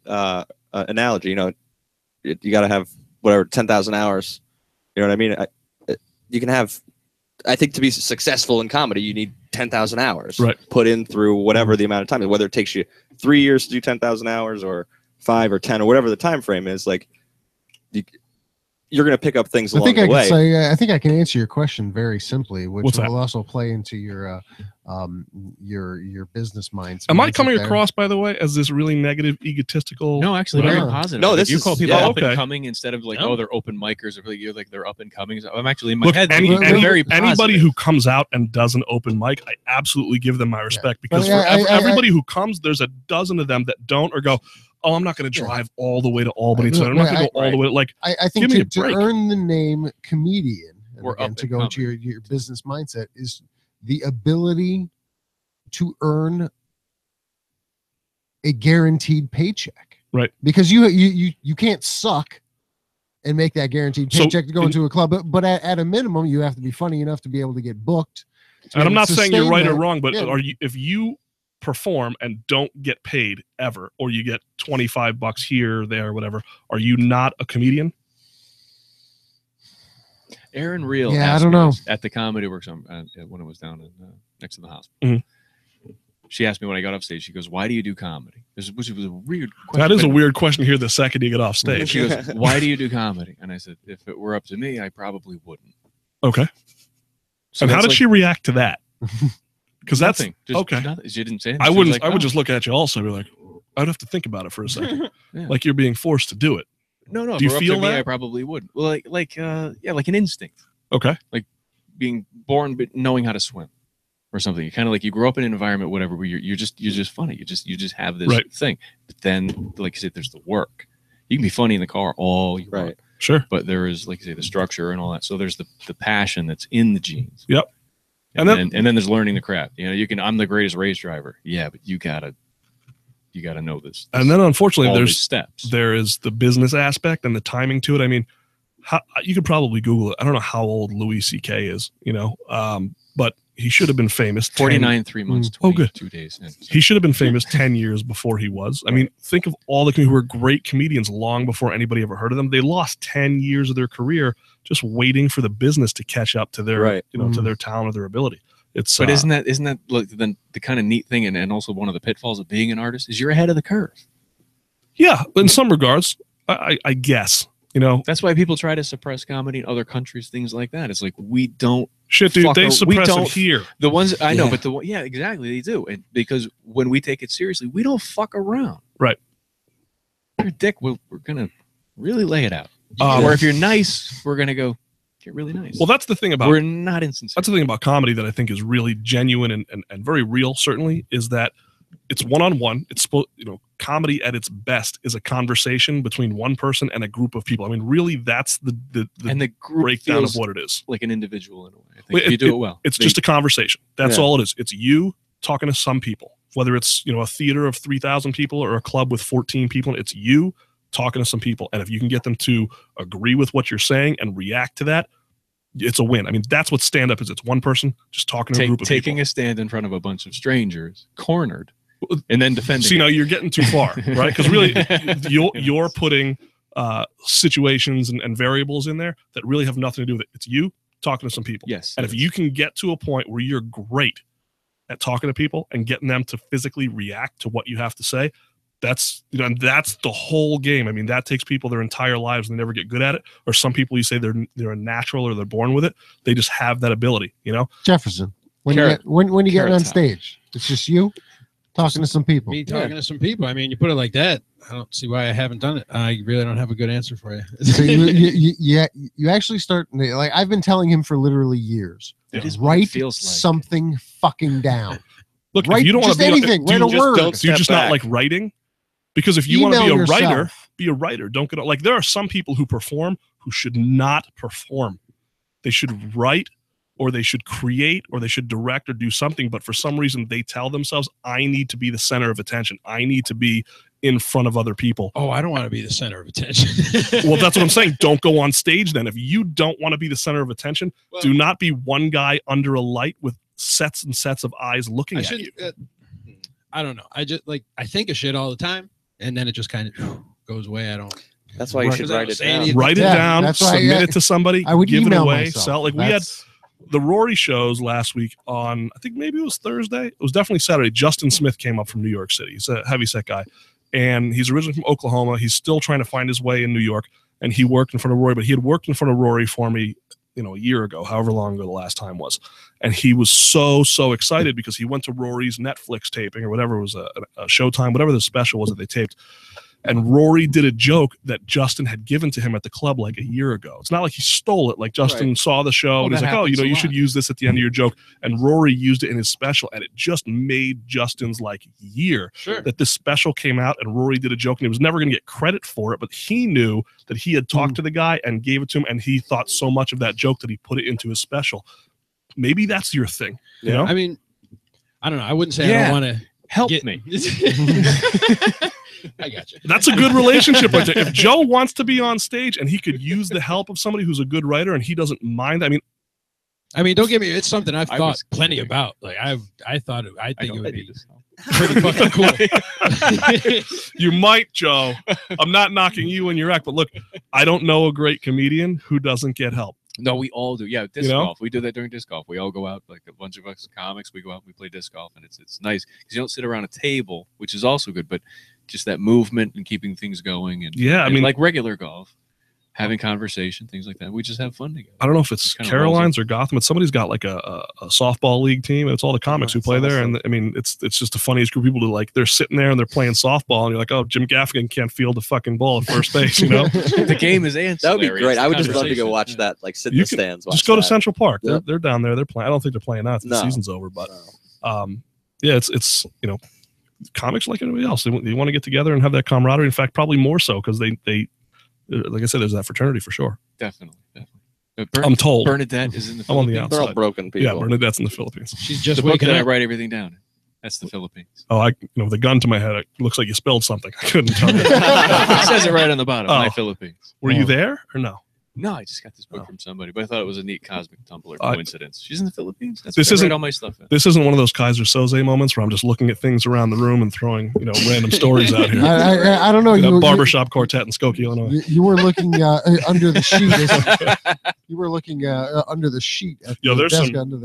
analogy, you got to have whatever 10,000 hours. You know what I mean? You can have. I think to be successful in comedy, you need 10,000 hours put in through whatever the amount of time, whether it takes you 3 years to do 10,000 hours or 5 or 10 or whatever the time frame is. Like you're going to pick up things along the way. I think I can answer your question very simply, which will also play into your business minds. Am I coming across, by the way, as this really negative, egotistical? No, actually, very positive. No, if you call people up and okay. coming instead of like, they're open micers, or you're like they're up and coming. I'm actually in my head. Very anybody who comes out and does an open mic, I absolutely give them my respect because for everybody who comes, there's a dozen of them that don't or go, oh, I'm not going to drive all the way to Albany tonight. I'm not going to go all the way. Like, I think to earn the name comedian, and again, to go into your business mindset, is the ability to earn a guaranteed paycheck. Right. Because you can't suck and make that guaranteed paycheck to go into a club. But at a minimum, you have to be funny enough to be able to get booked. And I'm not saying you're right or wrong, but if you perform and don't get paid ever, or you get $25 here, there, whatever, are you not a comedian? Aaron Reel I don't know. At the Comedy Works when it was down in, next to the hospital. She asked me when I got off stage, she goes, why do you do comedy? Which was a weird question. That is a weird question to hear the second you get off stage. She goes, why do you do comedy? And I said, if it were up to me, I probably wouldn't. Okay. So and how did she react to that? Because that's nothing. Nothing. She didn't say anything. I wouldn't. Like, I would just look at you also and be like, I'd have to think about it for a second. Like you're being forced to do it. No. Do you feel that? Me, I probably would. Well, like an instinct. Okay. Like being born but knowing how to swim, or something. You kind of like you grow up in an environment, whatever, where you're just funny. You just have this thing. But then, like I said, there's the work. You can be funny in the car all you want. Sure. But there is, like I say, the structure and all that. So there's the passion that's in the genes. Yep. And then there's learning the craft. I'm the greatest race driver. Yeah, but you gotta know this. And then unfortunately, there's steps. There is the business aspect and the timing to it. I mean, you could probably Google it. I don't know how old Louis C.K. is, but he should have been famous. 49, 3 months, 22 days. He should have been famous 10 years before he was. I mean, think of all the people who were great comedians long before anybody ever heard of them. They lost 10 years of their career just waiting for the business to catch up to their, to their talent or their ability. But isn't that like the kind of neat thing and also one of the pitfalls of being an artist is you're ahead of the curve. Yeah, in some regards, I guess. You know, That's why people try to suppress comedy in other countries, things like that. It's like we don't. shit, dude. They we suppress it don't- here. The ones I know, Yeah. but yeah, exactly, they do. And because when we take it seriously, we don't fuck around. Right. If you're a dick, we're gonna really lay it out. Um, Or if you're nice, we're gonna go get really nice. Well, that's the thing about we're not insincere. that's the thing about comedy that I think is really genuine and very real. Certainly, is that it's one-on-one. It's supposed, comedy at its best is a conversation between one person and a group of people. I mean, really, that's the and the group breakdown feels of what it is. like an individual in a way. I think if you do it well. It's just a conversation. That's Yeah. all it is. It's you talking to some people, whether it's a theater of 3,000 people or a club with 14 people. It's you talking to some people, and if you can get them to agree with what you're saying and react to that, it's a win. I mean, that's what stand-up is. It's one person just talking to a group of taking people. a stand in front of a bunch of strangers, cornered, and then defending. So, you're getting too far, right? Because really, you're putting situations and variables in there that really have nothing to do with it. It's you talking to some people. Yes. And if you can get to a point where you're great at talking to people and getting them to physically react to what you have to say, that's and that's the whole game. I mean, that takes people their entire lives and they never get good at it. Or some people, you say they're a natural or they're born with it. They just have that ability, Jefferson, when Carrot- you get carrot on top. stage, it's just you talking to some people. Me talking to some people. I mean, you put it like that. I don't see why I haven't done it. I really don't have a good answer for you. So you actually start, like, I've been telling him for literally years. It is what it Write feels like. something fucking down. Look, Write if you don't want just to be anything. do Write you a just word. don't do you step just back. not like writing? Because if you want to be Email a writer, yourself. be a writer. Don't get like there are some people who perform who should not perform. They should write or they should create or they should direct or do something, but for some reason they tell themselves, I need to be the center of attention. I need to be in front of other people. Oh, I don't want to be the center of attention. Well, that's what I'm saying. Don't go on stage then. If you don't want to be the center of attention, do not be one guy under a light with sets and sets of eyes looking at you. I don't know. I think of shit all the time, and then it just kind of goes away. I don't. That's why you should write it down. Write it Yeah, down, that's why, submit it to somebody, I would give it email away, myself. sell. Like we had the Rory shows last week on, I think maybe it was Thursday. It was definitely Saturday. Justin Smith came up from New York City. He's a heavyset guy, and he's originally from Oklahoma. He's still trying to find his way in New York, and he worked in front of Rory, but he had worked in front of Rory for me, a year ago, however long ago the last time was. And he was so excited because he went to Rory's Netflix taping or whatever it was, a Showtime, whatever the special was that they taped. And Rory did a joke that Justin had given to him at the club like a year ago. It's not like he stole it. Like Justin saw the show and he's like, oh, you should use this at the end of your joke. And Rory used it in his special. And it just made Justin's like year that this special came out and Rory did a joke and he was never going to get credit for it. But he knew that he had talked to the guy and gave it to him. And he thought so much of that joke that he put it into his special. Maybe that's your thing. You know? I mean, I don't know. I wouldn't say I don't want to help get me. I got you. That's a good relationship right there. If Joe wants to be on stage and he could use the help of somebody who's a good writer and he doesn't mind, I mean, don't get me. It's something I've I thought was plenty kidding. about. Like I think it would be this. pretty fucking cool. you might, Joe. I'm not knocking you and your act, but look, I don't know a great comedian who doesn't get help. No, we all do. Yeah, disc You know? golf. We do that during disc golf. We all go out, like a bunch of us comics. We go out and we play disc golf, and it's nice because you don't sit around a table, which is also good, but just that movement and keeping things going. And Yeah, I and mean- like regular golf, having conversation, things like that. We just have fun together. I don't know if it's Just kinda Caroline's or Gotham, but somebody's got like a softball league team. And it's all the comics who That's play there. awesome. And I mean, it's just the funniest group of people to like, they're sitting there and they're playing softball. And you're like, oh, Jim Gaffigan can't field the fucking ball at first base, you know? The game is ancillary. That would be great. It's I would the just love to go conversation. watch that, like sit in You the can stands. Just go to watch that. Central Park. Yep. They're down there. They're playing. I don't think they're playing now. The No. season's over, but yeah, it's comics like anybody else. They want to get together and have that camaraderie. In fact, probably more so because they like I said, there's that fraternity for sure. Definitely. I'm told. Bernadette is in the I'm on the Philippines. They're all outside. broken people. Yeah, Bernadette's in the Philippines. She's just The book waking that I up. write everything down. That's the Philippines. Oh, with a gun to my head, it looks like you spilled something. I couldn't tell you. It says it right on the bottom. Oh. My Philippines. Were you there or no? No, I just got this book Oh. from somebody, but I thought it was a neat cosmic Tumblr I- coincidence. She's in the Philippines. That's This where I isn't- write all my stuff in. This isn't one of those Kaiser Soze moments where I'm just looking at things around the room and throwing, random stories out here. I don't know. A barbershop quartet in Skokie, Illinois. You were looking under the sheet. You were looking under the sheet. At Yo, the there's desk some- under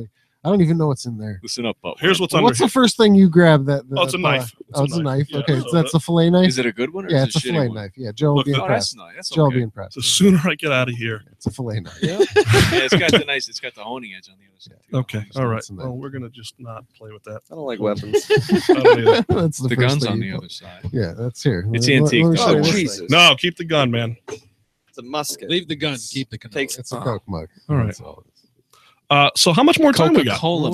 I don't even know what's in there. Listen up, Butler. Here's what's under. What's the first thing you grab? It's a knife. Oh, it's a knife. Yeah, Okay, so so that's a fillet knife. Is it a good one? Or Yeah, is it's it a shitty fillet one? knife. Yeah, Joe will Look, be Oh, impressed. that's nice. That's Joe will be okay. impressed. The sooner I get out of here. It's a fillet knife. Yeah, it's got the nice. It's got the honing edge on the other side. Too. Okay, all right. That's a knife. Well, we're gonna just not play with that. I don't like weapons. I don't either. That's The first gun's thing on you the put. other side. Yeah, that's here. It's Let me antique, show though. you Oh, this Jesus. thing. No, keep the gun, man. It's a musket. Leave the gun. Keep the canola. Takes It's a Coke mug. All right. That's all it is. So how much more time we got? Coca-Cola.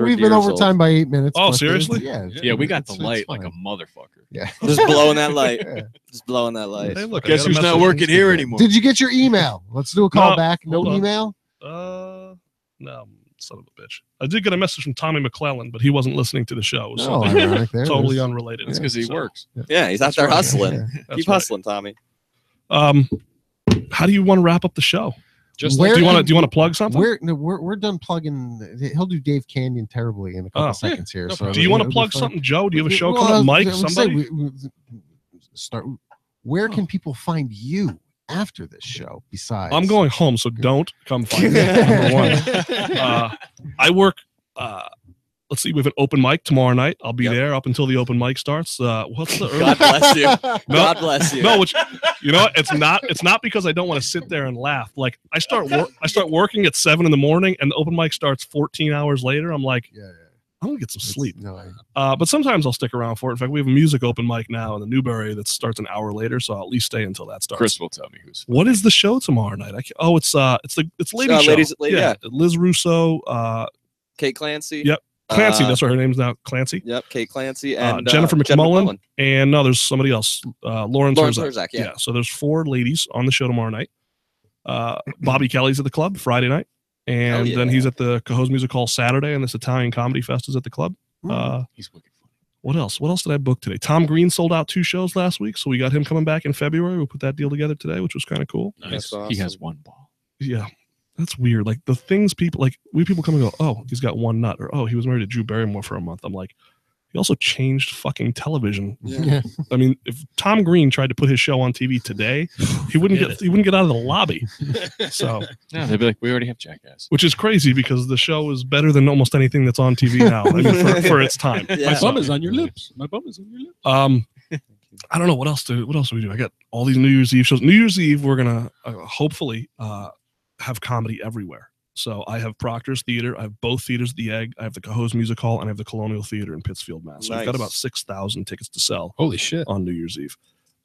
We've been 100 over years time by 8 minutes. Oh, but seriously? Yeah. Yeah, we got the it's light like a fine. motherfucker. Yeah. Just blowing that light. Yeah. Just blowing that light. Hey, look, I Guess got a who's not message. working here anymore? Did you get your email? Let's do a call No, back. No hold on. email? No, son of a bitch. I did get a message from Tommy McClellan, but he wasn't listening to the show. It was Oh, something ironic there. totally There's- unrelated. It's because he So, works. Yeah, he's out there right. hustling. Yeah. that's Keep right. hustling, Tommy. How do you want to wrap up the show? Just Where Do you want can- to plug something? We're done plugging. He'll do Dave Canyon terribly in a couple Oh. seconds here. No so Do you want to it'll be plug fun. something, Joe? Do you have a show Well, coming up? Mike, I would say somebody? we start. Where can people find you after this show? Besides, I'm going home, so don't come find me. Number one. I work. Let's see. We have an open mic tomorrow night. I'll be Yep. there up until the open mic starts. What's the God bless you. No. God bless you. No, which you know, it's not because I don't want to sit there and laugh. Like I start working at 7 a.m. and the open mic starts 14 hours later. I'm like, Yeah, I'm gonna get some sleep. No, But sometimes I'll stick around for it. In fact, we have a music open mic now in the Newberry that starts an hour later, so I'll at least stay until that starts. Chris will tell me who's. What is the show tomorrow night? It's lady show. ladies- yeah. Liz Russo, Kate Clancy. Yep. Clancy. Uh, That's what her name's now. Clancy. Yep, Kate Clancy and Jennifer McMullen. And no, there's somebody else. Lauren Terzak. Terzak, yeah. So there's 4 ladies on the show tomorrow night. Bobby Kelly's at the club Friday night, and Hell then yeah. he's at the Cahoes Music Hall Saturday, and this Italian Comedy Fest is at the club. He's wicked funny. What else? What else did I book today? Tom Green sold out 2 shows last week, so we got him coming back in February. We put that deal together today, which was kind of cool. Nice. That's awesome. He has one ball. Yeah, that's weird. Like the things people come and go, oh, he's got one nut, or oh, he was married to Drew Barrymore for a month. I'm like, he also changed fucking television. Yeah. I mean, if Tom Green tried to put his show on TV today, he wouldn't get out of the lobby. So, No, they'd be like, we already have Jackass. which is crazy because the show is better than almost anything that's on TV now. I mean, for its time. Yeah. My bum is on your lips. My bum is on your lips. I don't know what else do we do. I got all these New Year's Eve shows. New Year's Eve, we're gonna hopefully have comedy everywhere. So I have Proctor's Theater, I have both theaters at the Egg, I have the Cahoes Music Hall, and I have the Colonial Theater in Pittsfield, Mass. So I've got Nice. about 6,000 tickets to sell Holy shit. on New Year's Eve,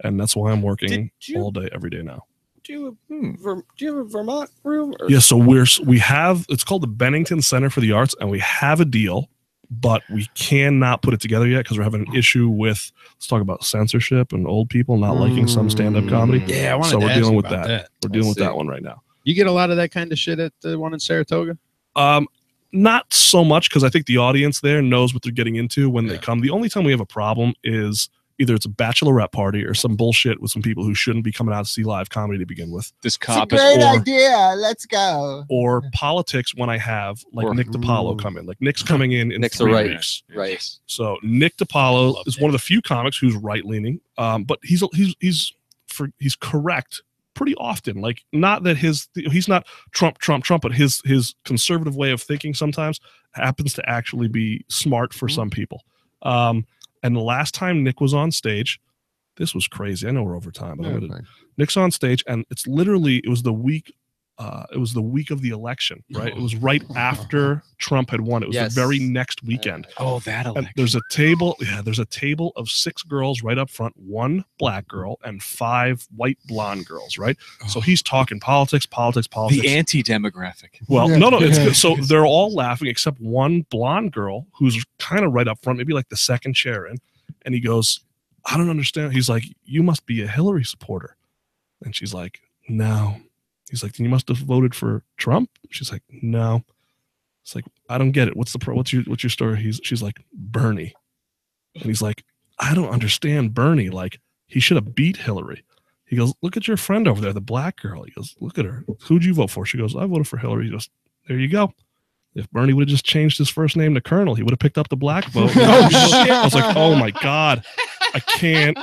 and that's why I'm working Did you- all day, every day now. Do you have a Vermont room? Or? Yeah, so we have, it's called the Bennington Center for the Arts, and we have a deal, but we cannot put it together yet because we're having an issue with, let's talk about censorship and old people not liking some stand-up comedy. Yeah, I wanted So to we're ask dealing you with about that. We're dealing with see. that one right now. You get a lot of that kind of shit at the one in Saratoga? Not so much because I think the audience there knows what they're getting into when they Yeah. come. The only time we have a problem is either it's a bachelorette party or some bullshit with some people who shouldn't be coming out to see live comedy to begin with, This It's a cop great is. idea. Let's go. or politics when I have like Or- Nick DiPaolo come in. Like Nick's coming in Nick's 3 a right. weeks. Right. So Nick DiPaolo Love is Nick. one of the few comics who's right leaning, but he's correct pretty often. Like not that he's not Trump, but his conservative way of thinking sometimes happens to actually be smart for some people. And the last time Nick was on stage, this was crazy. I know we're over time, but I'm gonna, Nick's on stage, and it was the week. It was the week of the election, right? It was right after Trump had won. It was Yes. the very next weekend. Oh, that And election. there's a table. Yeah, there's a table of 6 girls right up front, 1 black girl and 5 white blonde girls, right? So he's talking politics. The anti-demographic. Well, Yeah. no, it's good. So they're all laughing except one blonde girl who's kind of right up front, maybe like the second chair in, and he goes, "I don't understand." He's like, "You must be a Hillary supporter," and she's like, "No." He's like, "You must have voted for Trump." She's like, "No." It's like, "I don't get it. What's your story?" She's like, "Bernie," and he's like, "I don't understand Bernie. Like, he should have beat Hillary." He goes, "Look at your friend over there, the black girl." He goes, "Look at her. Who'd you vote for?" She goes, "I voted for Hillary." He goes, "There you go. If Bernie would have just changed his first name to Colonel, he would have picked up the black vote." I was like, "Oh my God, I can't."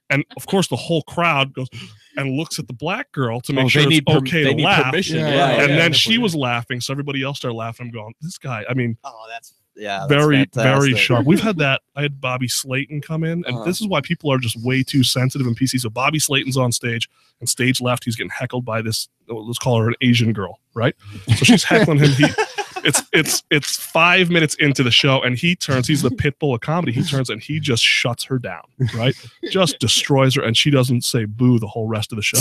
And of course, the whole crowd goes, and looks at the black girl to make Oh, sure they it's need okay to need laugh. permission. Yeah, Yeah, And yeah, then yeah. she was laughing, so everybody else started laughing. I'm going, this guy, I mean, Oh, that's that's very fantastic. sharp. We've had that. I had Bobby Slayton come in, and this is why people are just way too sensitive in PC. So Bobby Slayton's on stage, and stage left, he's getting heckled by this. Let's call her an Asian girl, right? So she's heckling him. It's 5 minutes into the show, and he turns. He's the pit bull of comedy. He turns and he just shuts her down, right? Just destroys her, and she doesn't say boo the whole rest of the show.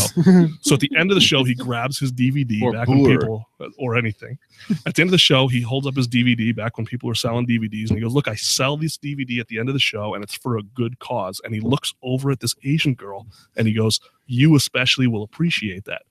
So at the end of the show, he grabs his DVD Or back when boo her. people or anything. At the end of the show, he holds up his DVD back when people were selling DVDs, and he goes, "Look, I sell this DVD at the end of the show, and it's for a good cause." And he looks over at this Asian girl, and he goes, "You especially will appreciate that."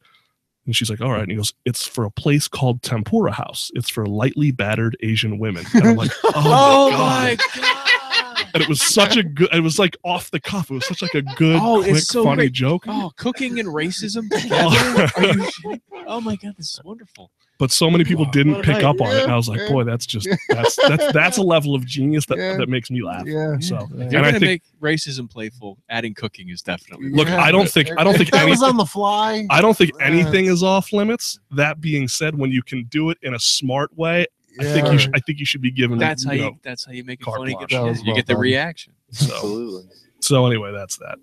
And she's like, "All right." And he goes, "It's for a place called Tempura House. It's for lightly battered Asian women." And I'm like, "Oh, my God. And it was such a good, it was like off the cuff. It was such like a good, quick, it's so funny great. joke. Oh, cooking and racism together? Are you shitting? Oh my God, this is wonderful. But so many people didn't What a pick night. up on it. And I was like, Yeah. boy, that's a level of genius that, Yeah. that makes me laugh. Yeah. So, Yeah. If you're and I gonna think, make racism playful, adding cooking is definitely. look, Yeah. I don't think that was anything, on the fly. I don't think Yeah. anything is off limits. That being said, when you can do it in a smart way, I think you should be given. That's how you you. know, That's how you make it carte funny. blanche. That was You well get the done. reaction. so, Absolutely. so anyway, that's that.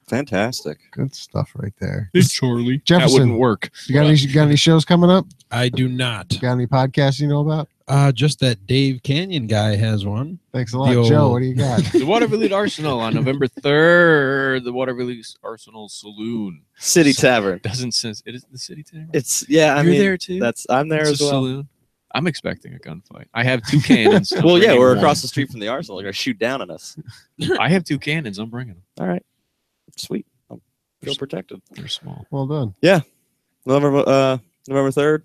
Fantastic. Good stuff right there. Charlie. That Jefferson, wouldn't work. you got any shows coming up? I do not. Got any podcasts you know about? Just that Dave Canyon guy has one. Thanks a lot, The old- Joe. What do you got? The Waterville Arsenal on November 3rd. The Waterville Arsenal Saloon. City Tavern. Doesn't sense. It is the City Tavern. It's I You're mean there too. I'm there It's as a well. saloon. I'm expecting a gunfight. I have 2 cannons. I'm Well, yeah, bringing we're one. across the street from the Arsenal. They're gonna shoot down on us. I have 2 cannons. I'm bringing them. All right, sweet. I feel protected. They're small. Well done. November 3rd.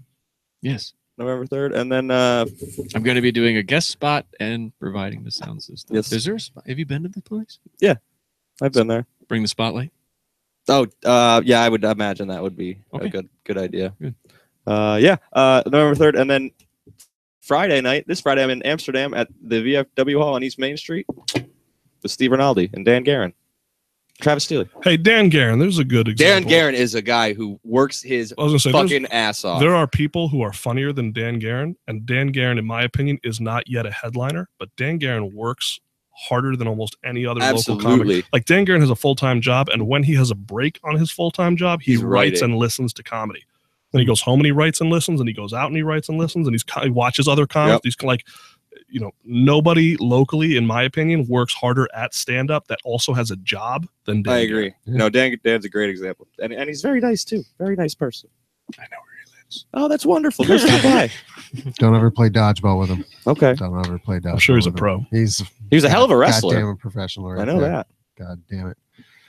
Yes. November 3rd, and then I'm going to be doing a guest spot and providing the sound system. Yes. Is there a spot? Have you been to the place? I've been there. Bring the spotlight. Oh, yeah, I would imagine that would be Okay. a good idea. Good. November 3rd, and then Friday night. This Friday, I'm in Amsterdam at the VFW Hall on East Main Street with Steve Rinaldi and Dan Guerin, Travis Steele. Hey, Dan Guerin, there's a good Dan example. Guerin is a guy who works his I was gonna say, there's- fucking ass off. there are people who are funnier than Dan Guerin, and Dan Guerin, in my opinion, is not yet a headliner, but Dan Guerin works harder than almost any other local comic. Absolutely. Like, Dan Guerin has a full-time job, and when he has a break on his full-time job, he He's writes writing. and listens to comedy. Then he goes home and he writes and listens, and he goes out and he writes and listens, and he watches other comics. Yep. He's like, nobody locally, in my opinion, works harder at stand-up that also has a job than Dan I Guerin. agree. No, Dan's a great example, and he's very nice too. Very nice person. I know where he lives. Oh, that's wonderful. Go stop by. Don't ever play dodgeball with him. Okay, Don't ever play dodgeball. I'm sure he's a with him. pro. He's he was a hell of a wrestler. Goddamn professional. Right I know there. that. God damn it.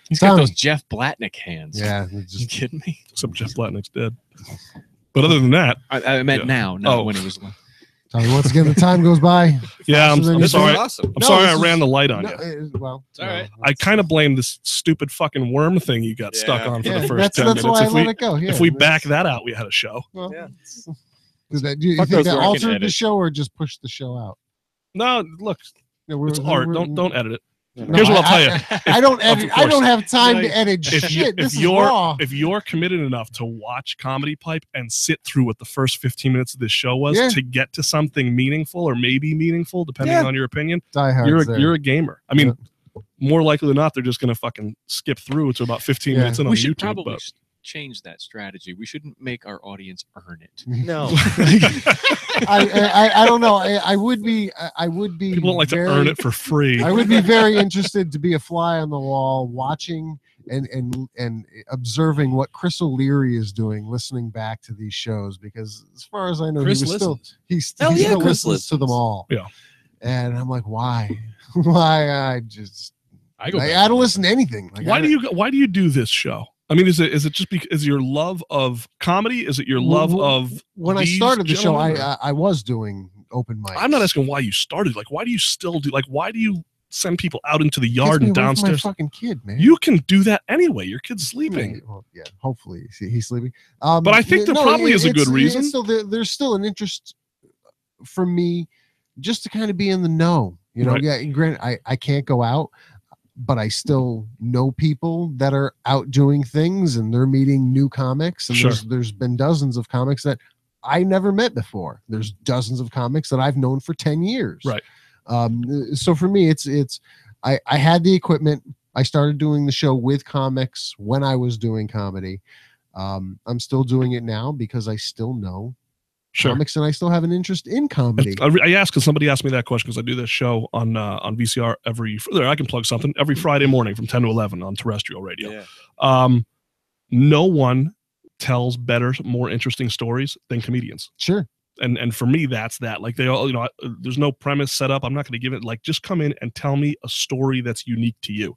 He's got Tommy. those Jeff Blatnick hands. Yeah. it's You Just, kidding me? Except Jeff Blatnick's dead. But other than that, I meant Yeah. now, not Oh. when it was. Tommy, once again, the time goes by. yeah, I'm Faster than I'm you sorry. think. Awesome. I'm No, sorry this I is- ran the light on No, you. well, It's all right. I kind of blame this stupid fucking worm thing you got stuck Yeah. on for Yeah, the first that's 10 that's minutes. why I If let we, it go. Yeah, if we back that's- that out, we had a show. well, Yeah. do you Fuck think those that working altered the edits. show or just pushed the show out? No, look, Yeah, we're- it's art. we're- Don't edit it. No, Here's what I'll tell you. I don't Of edit. I don't course. have time No, to edit If, you, shit. if This is you're raw. if you're committed enough to watch Comedypipe and sit through what the first 15 minutes of this show was Yeah. to get to something meaningful or maybe meaningful, depending Yeah. on your opinion, Die Hard's you're there. you're a gamer. I mean, more likely than not, they're just gonna fucking skip through to about 15 Yeah. minutes in on We should YouTube. probably But change that strategy. We shouldn't make our audience earn it. No. I don't know. I would be. people don't like very, to earn it for free. I would be very interested to be a fly on the wall, watching and observing what Chris O'Leary is doing, listening back to these shows, because as far as I know, Chris he was listens. he Hell yeah, still Chris listens to them listens. all. Yeah. And I'm like, why? Why? I go back don't to listen to anything. Like, why do you do this show? I mean, is it just because is your love of comedy? Is it your love of when I these started the show, gentlemen, or- I was doing open mics. I'm not asking why you started. Like, why do you still do? Like, why do you send people out into the Gets yard me and away from downstairs? My fucking kid, man. You can do that anyway. Your kid's sleeping. Well, yeah, hopefully he's sleeping. But I think there probably is a good reason. Still, there's still an interest for me just to kind of be in the know. You know, Right. yeah. Granted, I can't go out, but I still know people that are out doing things, and they're meeting new comics. And Sure. there's been dozens of comics that I never met before. There's dozens of comics that I've known for 10 years. Right. So for me, I had the equipment. I started doing the show with comics when I was doing comedy. I'm still doing it now because I still know comics and I still have an interest in comedy. I asked because somebody asked me that question because I do this show on VCR I can plug something every Friday morning from 10 to 11 on terrestrial radio. Yeah. No one tells better, more interesting stories than comedians. Sure. And for me, that's that. Like, they all, there's no premise set up. I'm not going to give it, like, just come in and tell me a story that's unique to you.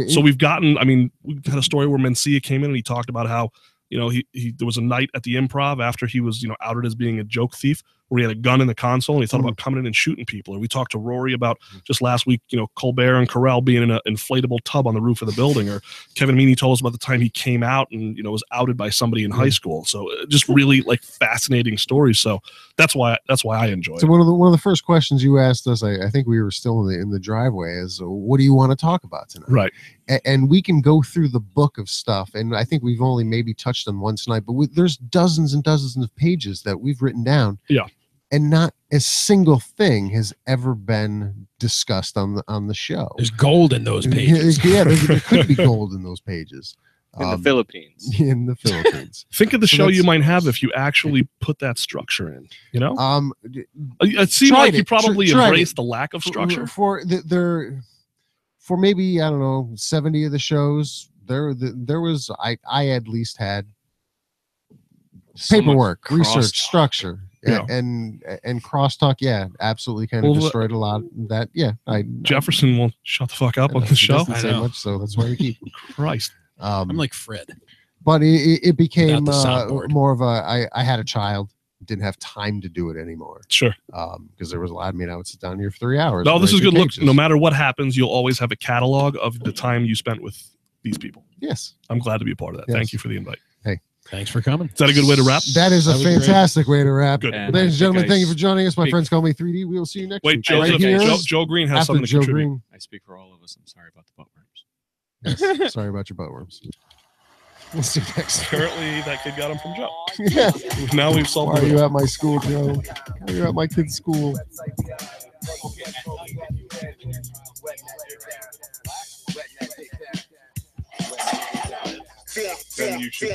So we've had a story where Mencia came in and he talked about how, there was a night at the Improv after he was, outed as being a joke thief, where he had a gun in the console and he thought about coming in and shooting people. Or we talked to Rory about just last week, Colbert and Carell being in an inflatable tub on the roof of the building. Or Kevin Meaney told us about the time he came out and, was outed by somebody in high school. So just really like fascinating stories. So that's why I enjoy it. So one of the first questions you asked us, I think we were still in the driveway, is what do you want to talk about tonight? Right. And we can go through the book of stuff. And I think we've only maybe touched on one tonight, but there's dozens and dozens of pages that we've written down. Yeah. And not a single thing has ever been discussed on the show. There's gold in those pages. Yeah, there could be gold in those pages. In the Philippines. In the Philippines. Think of the show you might have if you actually put that structure in. It seemed like you probably embraced the lack of structure. For maybe, I don't know, 70 of the shows, there was I at least had paperwork, research, structure. Yeah. And crosstalk, absolutely kind of destroyed a lot of that. Yeah, Jefferson won't shut the fuck up on the show. Doesn't say much, so that's why we keep. Christ, I'm like Fred. But it became more of a. I had a child, didn't have time to do it anymore. Sure. Because there was a lot. I mean, I would sit down here for 3 hours. No, this is good. Look, no matter what happens, you'll always have a catalog of the time you spent with these people. Yes, I'm glad to be a part of that. Yes. Thank you for the invite. Hey. Thanks for coming. Is that a good way to wrap? That is a fantastic way to wrap. Good. Ladies and gentlemen, thank you for joining us. My friends call me 3D. We will see you next week. Joe Green has something to contribute. I speak for all of us. I'm sorry about the butt worms. Yes, sorry about your butt worms. We'll see you next week. Apparently that kid got him from Joe. Yeah. Now we've solved Why are it. you at my school, Joe? Why are you at my kid's school? Then you should.